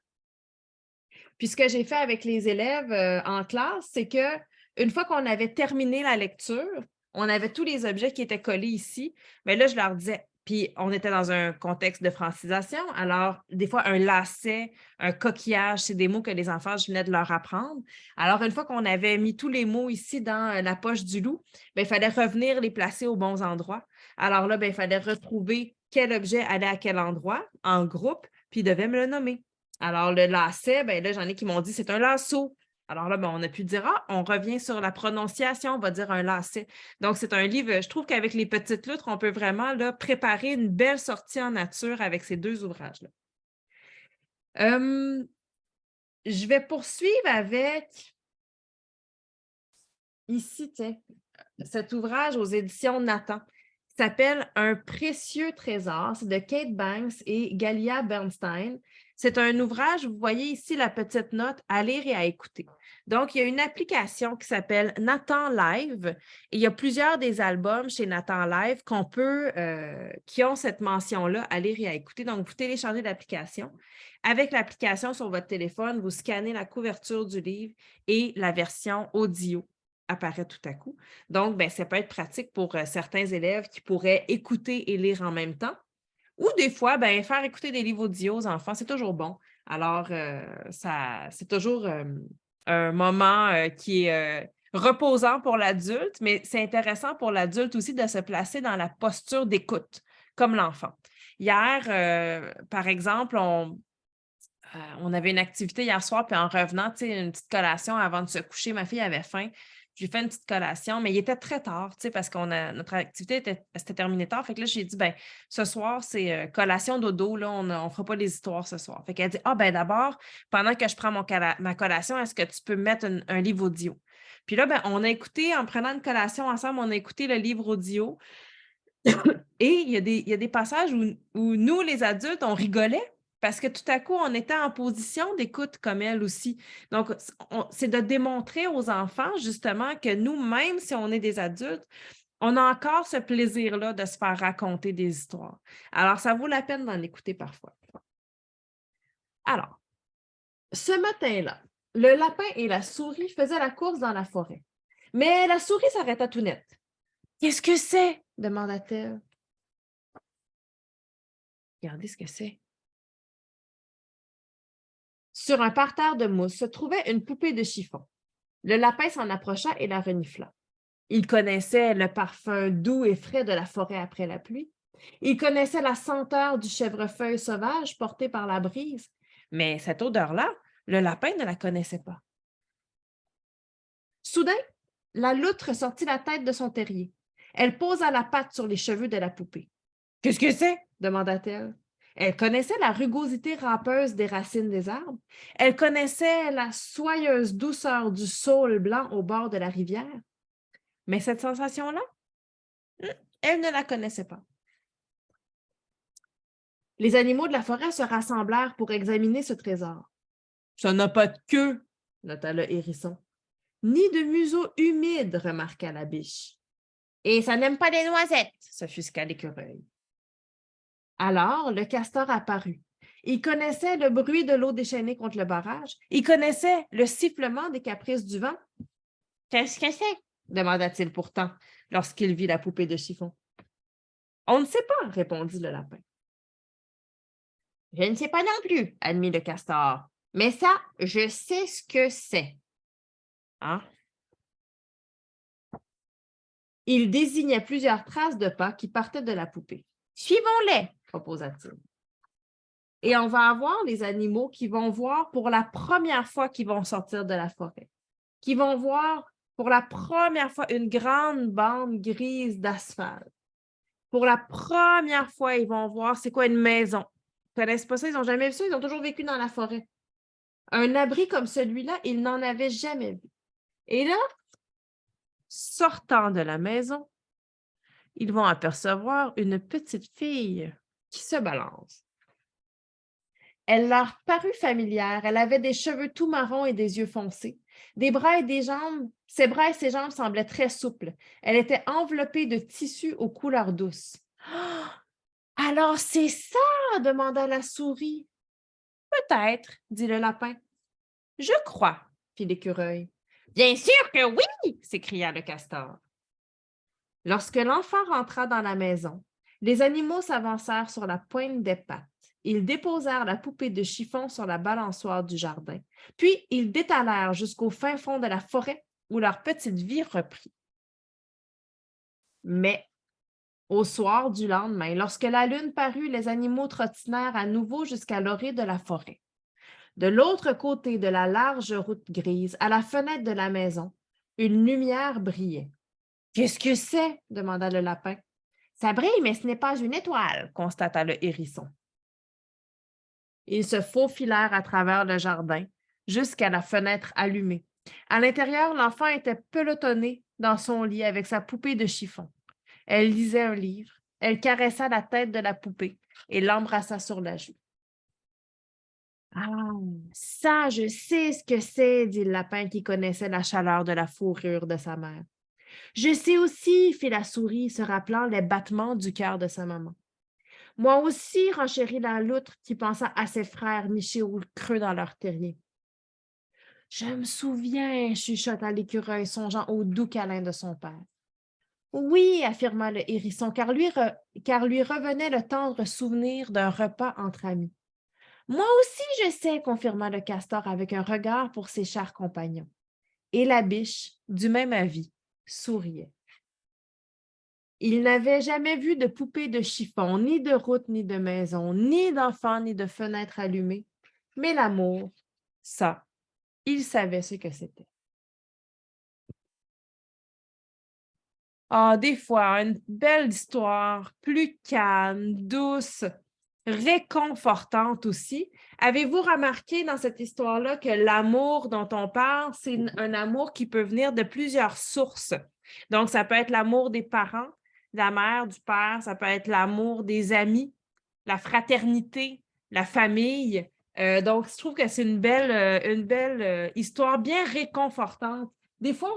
Puis ce que j'ai fait avec les élèves en classe, c'est qu'une fois qu'on avait terminé la lecture, on avait tous les objets qui étaient collés ici. Mais là, je leur disais, puis on était dans un contexte de francisation, alors des fois un lacet, un coquillage, c'est des mots que les enfants, je venais de leur apprendre. Alors une fois qu'on avait mis tous les mots ici dans la poche du loup, bien, il fallait revenir les placer aux bons endroits. Alors là, bien, il fallait retrouver quel objet allait à quel endroit en groupe, puis il devait me le nommer. Alors, le lacet, ben là, j'en ai qui m'ont dit c'est un lasso. Alors là, ben, on a pu dire, ah, on revient sur la prononciation, on va dire un lacet. Donc, c'est un livre, je trouve qu'avec les petites loutres, on peut vraiment là, préparer une belle sortie en nature avec ces deux ouvrages-là. Je vais poursuivre avec, ici, tiens, cet ouvrage aux éditions Nathan qui s'appelle Un précieux trésor. C'est de Kate Banks et Galia Bernstein. C'est un ouvrage, vous voyez ici la petite note à lire et à écouter. Donc, il y a une application qui s'appelle Nathan Live et il y a plusieurs des albums chez Nathan Live qui ont cette mention-là à lire et à écouter. Donc, vous téléchargez l'application. Avec l'application sur votre téléphone, vous scannez la couverture du livre et la version audio apparaît tout à coup. Donc, ben, ça peut être pratique pour certains élèves qui pourraient écouter et lire en même temps. Ou des fois, ben, faire écouter des livres audio aux enfants, c'est toujours bon. Alors, c'est toujours un moment qui est reposant pour l'adulte, mais c'est intéressant pour l'adulte aussi de se placer dans la posture d'écoute, comme l'enfant. Hier, par exemple, on avait une activité hier soir, puis en revenant, tu sais, une petite collation avant de se coucher, ma fille avait faim. J'ai fait une petite collation, mais il était très tard, tu sais, parce notre activité s'était terminée tard. Fait que là, j'ai dit, ben ce soir, c'est collation dodo, là, on ne fera pas les histoires ce soir. Fait qu'elle dit, ah, ben d'abord, pendant que je prends ma collation, est-ce que tu peux me mettre un livre audio? Puis là, ben, on a écouté, en prenant une collation ensemble, on a écouté le livre audio. Et il y a des passages où nous, les adultes, on rigolait parce que tout à coup, on était en position d'écoute comme elle aussi. Donc, c'est de démontrer aux enfants, justement, que nous, même si on est des adultes, on a encore ce plaisir-là de se faire raconter des histoires. Alors, ça vaut la peine d'en écouter parfois. Alors, ce matin-là, le lapin et la souris faisaient la course dans la forêt. Mais la souris s'arrêta tout net. « Qu'est-ce que c'est? » demanda-t-elle. Regardez ce que c'est. Sur un parterre de mousse se trouvait une poupée de chiffon. Le lapin s'en approcha et la renifla. Il connaissait le parfum doux et frais de la forêt après la pluie. Il connaissait la senteur du chèvrefeuille sauvage porté par la brise. Mais cette odeur-là, le lapin ne la connaissait pas. Soudain, la loutre sortit la tête de son terrier. Elle posa la patte sur les cheveux de la poupée. « Qu'est-ce que c'est? » demanda-t-elle. Elle connaissait la rugosité râpeuse des racines des arbres. Elle connaissait la soyeuse douceur du saule blanc au bord de la rivière. Mais cette sensation-là, elle ne la connaissait pas. Les animaux de la forêt se rassemblèrent pour examiner ce trésor. « Ça n'a pas de queue, » nota le hérisson. « Ni de museau humide, remarqua la biche. « Et ça n'aime pas les noisettes, » s'offusqua l'écureuil. Alors, le castor apparut. Il connaissait le bruit de l'eau déchaînée contre le barrage. Il connaissait le sifflement des caprices du vent. « Qu'est-ce que c'est? » demanda-t-il pourtant, lorsqu'il vit la poupée de chiffon. « On ne sait pas, » répondit le lapin. « Je ne sais pas non plus, » admit le castor. « Mais ça, je sais ce que c'est. » Hein? Il désignait plusieurs traces de pas qui partaient de la poupée. Suivons-les, proposa-t-il. Et on va avoir les animaux qui vont voir pour la première fois qu'ils vont sortir de la forêt, qui vont voir pour la première fois une grande bande grise d'asphalte. Pour la première fois, ils vont voir c'est quoi une maison. Ils ne connaissent pas ça, ils n'ont jamais vu ça, ils ont toujours vécu dans la forêt. Un abri comme celui-là, ils n'en avaient jamais vu. Et là, sortant de la maison, ils vont apercevoir une petite fille qui se balance. Elle leur parut familière. Elle avait des cheveux tout marrons et des yeux foncés. Des bras et des jambes, ses bras et ses jambes semblaient très souples. Elle était enveloppée de tissus aux couleurs douces. Ah! Alors c'est ça, demanda la souris. Peut-être, dit le lapin. Je crois, fit l'écureuil. Bien sûr que oui, s'écria le castor. Lorsque l'enfant rentra dans la maison, les animaux s'avancèrent sur la pointe des pattes. Ils déposèrent la poupée de chiffon sur la balançoire du jardin, puis ils détalèrent jusqu'au fin fond de la forêt où leur petite vie reprit. Mais, au soir du lendemain, lorsque la lune parut, les animaux trottinèrent à nouveau jusqu'à l'orée de la forêt. De l'autre côté de la large route grise, à la fenêtre de la maison, une lumière brillait. « Qu'est-ce que c'est? » demanda le lapin. « Ça brille, mais ce n'est pas une étoile, » constata le hérisson. Ils se faufilèrent à travers le jardin jusqu'à la fenêtre allumée. À l'intérieur, l'enfant était pelotonné dans son lit avec sa poupée de chiffon. Elle lisait un livre, elle caressa la tête de la poupée et l'embrassa sur la joue. « Ah, ça, je sais ce que c'est, dit le lapin qui connaissait la chaleur de la fourrure de sa mère. Je sais aussi, fit la souris, se rappelant les battements du cœur de sa maman. Moi aussi, renchérit la loutre qui pensa à ses frères nichés au creux dans leur terrier. Je me souviens, chuchota l'écureuil, songeant au doux câlin de son père. Oui, affirma le hérisson, car lui revenait le tendre souvenir d'un repas entre amis. Moi aussi, je sais, confirma le castor avec un regard pour ses chers compagnons. Et la biche, du même avis, souriait. Il n'avait jamais vu de poupée de chiffon, ni de route, ni de maison, ni d'enfant, ni de fenêtre allumée. Mais l'amour, ça, il savait ce que c'était. Ah, des fois, une belle histoire, plus calme, douce, réconfortante aussi. Avez-vous remarqué dans cette histoire-là que l'amour dont on parle, c'est un amour qui peut venir de plusieurs sources. Donc, ça peut être l'amour des parents, de la mère, du père, ça peut être l'amour des amis, la fraternité, la famille. Donc, je trouve que c'est une belle histoire bien réconfortante. Des fois,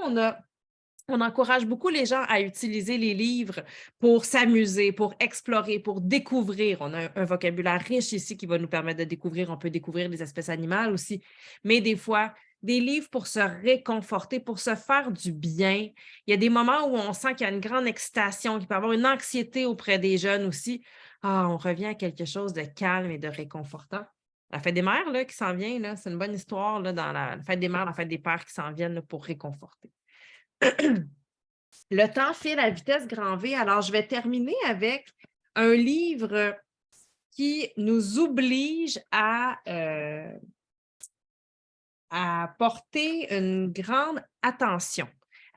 on encourage beaucoup les gens à utiliser les livres pour s'amuser, pour explorer, pour découvrir. On a un vocabulaire riche ici qui va nous permettre de découvrir. On peut découvrir les espèces animales aussi. Mais des fois, des livres pour se réconforter, pour se faire du bien. Il y a des moments où on sent qu'il y a une grande excitation, qu'il peut y avoir une anxiété auprès des jeunes aussi. Ah, on revient à quelque chose de calme et de réconfortant. La fête des mères là, qui s'en vient, là, c'est une bonne histoire là, dans la fête des mères, la fête des pères qui s'en viennent là, pour réconforter. Le temps file à vitesse grand V, alors je vais terminer avec un livre qui nous oblige à porter une grande attention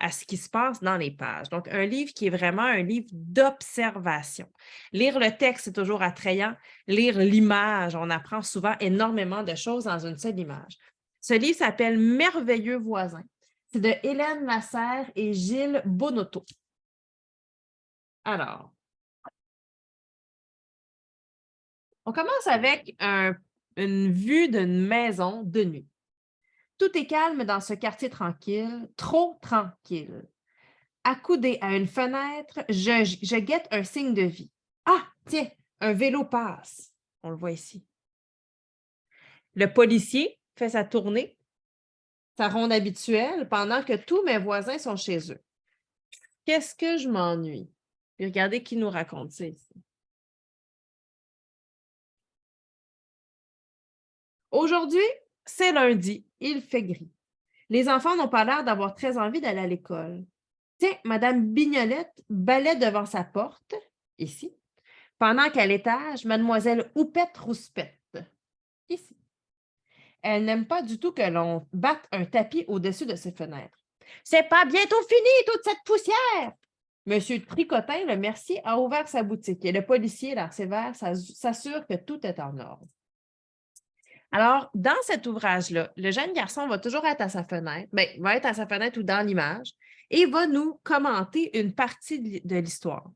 à ce qui se passe dans les pages. Donc, un livre qui est vraiment un livre d'observation. Lire le texte, c'est toujours attrayant. Lire l'image, on apprend souvent énormément de choses dans une seule image. Ce livre s'appelle « Merveilleux voisins ». C'est de Hélène Lasserre et Gilles Bonotto. Alors, on commence avec une vue d'une maison de nuit. Tout est calme dans ce quartier tranquille, trop tranquille. Accoudé à une fenêtre, je guette un signe de vie. Ah, tiens, un vélo passe. On le voit ici. Le policier fait sa tournée, sa ronde habituelle, pendant que tous mes voisins sont chez eux. Qu'est-ce que je m'ennuie? Puis regardez qui nous raconte ça ici. Aujourd'hui, c'est lundi, il fait gris. Les enfants n'ont pas l'air d'avoir très envie d'aller à l'école. Tiens, Madame Bignolette balaie devant sa porte, ici, pendant qu'à l'étage, Mademoiselle Houppette-Rouspette, ici. Elle n'aime pas du tout que l'on batte un tapis au-dessus de ses fenêtres. C'est pas bientôt fini, toute cette poussière! Monsieur Tricotin, le mercier, a ouvert sa boutique et le policier, l'air sévère, s'assure que tout est en ordre. Alors, dans cet ouvrage-là, le jeune garçon va toujours être à sa fenêtre, bien, va être à sa fenêtre ou dans l'image, et va nous commenter une partie de l'histoire.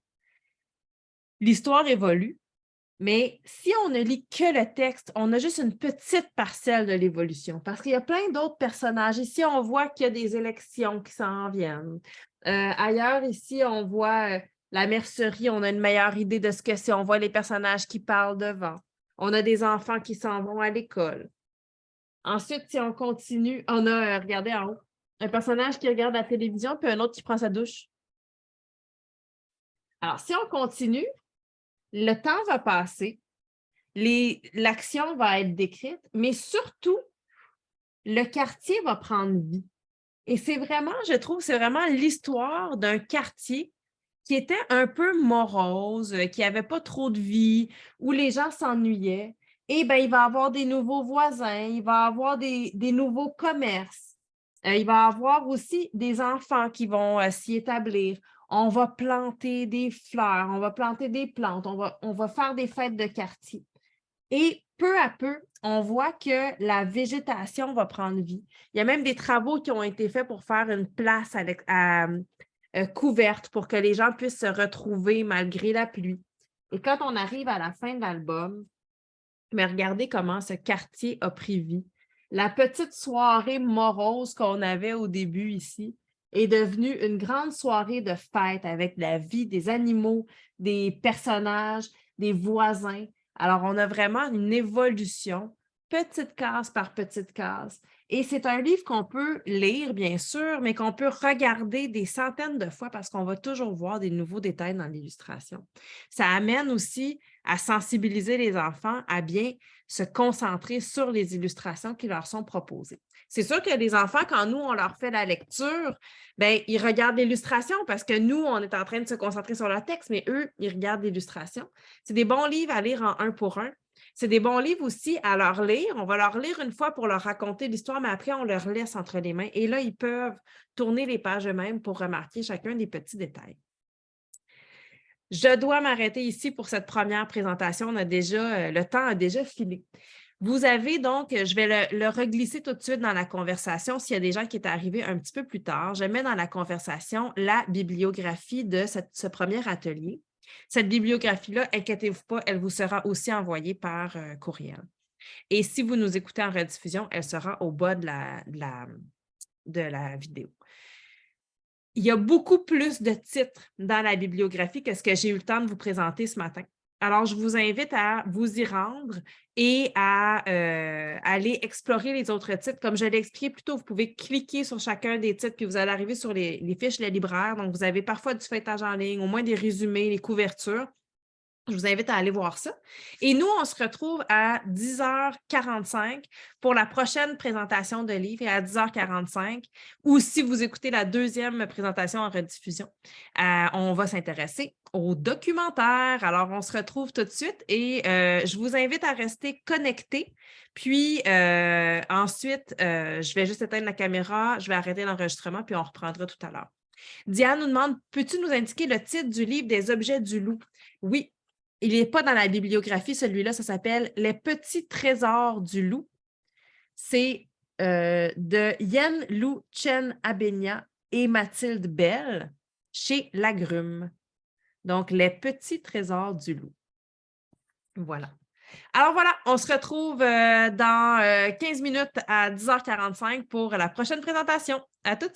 L'histoire évolue, mais si on ne lit que le texte, on a juste une petite parcelle de l'évolution, parce qu'il y a plein d'autres personnages. Ici, on voit qu'il y a des élections qui s'en viennent. Ailleurs, ici, on voit la mercerie, on a une meilleure idée de ce que c'est. On voit les personnages qui parlent devant. On a des enfants qui s'en vont à l'école. Ensuite, si on continue, on a, regardez en haut, un personnage qui regarde la télévision, puis un autre qui prend sa douche. Alors, si on continue, le temps va passer, l'action va être décrite, mais surtout, le quartier va prendre vie. Et c'est vraiment, je trouve, c'est vraiment l'histoire d'un quartier qui était un peu morose, qui n'avait pas trop de vie, où les gens s'ennuyaient. Et bien, il va y avoir des nouveaux voisins, il va y avoir des nouveaux commerces. Il va y avoir aussi des enfants qui vont s'y établir. On va planter des fleurs, on va planter des plantes, on va faire des fêtes de quartier. Et peu à peu, on voit que la végétation va prendre vie. Il y a même des travaux qui ont été faits pour faire une place couverte pour que les gens puissent se retrouver malgré la pluie. Et quand on arrive à la fin de l'album, mais regardez comment ce quartier a pris vie. La petite soirée morose qu'on avait au début ici est devenue une grande soirée de fête avec la vie des animaux, des personnages, des voisins. Alors, on a vraiment une évolution, petite case par petite case. Et c'est un livre qu'on peut lire, bien sûr, mais qu'on peut regarder des centaines de fois parce qu'on va toujours voir des nouveaux détails dans l'illustration. Ça amène aussi à sensibiliser les enfants à bien se concentrer sur les illustrations qui leur sont proposées. C'est sûr que les enfants, quand nous, on leur fait la lecture, bien, ils regardent l'illustration parce que nous, on est en train de se concentrer sur le texte, mais eux, ils regardent l'illustration. C'est des bons livres à lire en un pour un. C'est des bons livres aussi à leur lire. On va leur lire une fois pour leur raconter l'histoire, mais après, on leur laisse entre les mains. Et là, ils peuvent tourner les pages eux-mêmes pour remarquer chacun des petits détails. Je dois m'arrêter ici pour cette première présentation. Le temps a déjà filé. Vous avez donc, je vais le reglisser tout de suite dans la conversation s'il y a des gens qui sont arrivés un petit peu plus tard. Je mets dans la conversation la bibliographie de ce premier atelier. Cette bibliographie-là, inquiétez-vous pas, elle vous sera aussi envoyée par courriel. Et si vous nous écoutez en rediffusion, elle sera au bas de la vidéo. Il y a beaucoup plus de titres dans la bibliographie que ce que j'ai eu le temps de vous présenter ce matin. Alors, je vous invite à vous y rendre et à aller explorer les autres titres. Comme je l'ai expliqué plus tôt, vous pouvez cliquer sur chacun des titres puis vous allez arriver sur les fiches de libraire. Donc, vous avez parfois du feuilletage en ligne, au moins des résumés, les couvertures. Je vous invite à aller voir ça. Et nous, on se retrouve à 10h45 pour la prochaine présentation de livre et à 10h45, ou si vous écoutez la deuxième présentation en rediffusion, on va s'intéresser au documentaire. Alors, on se retrouve tout de suite et je vous invite à rester connectés. Puis ensuite, je vais juste éteindre la caméra, je vais arrêter l'enregistrement, puis on reprendra tout à l'heure. Diane nous demande, peux-tu nous indiquer le titre du livre des objets du loup? Oui. Il n'est pas dans la bibliographie, celui-là, ça s'appelle « Les petits trésors du loup ». C'est de Yen Lou Chen Abenia et Mathilde Bell chez Lagrume. Donc, « Les petits trésors du loup ». Voilà. Alors voilà, on se retrouve dans 15 minutes à 10h45 pour la prochaine présentation. À tout de suite.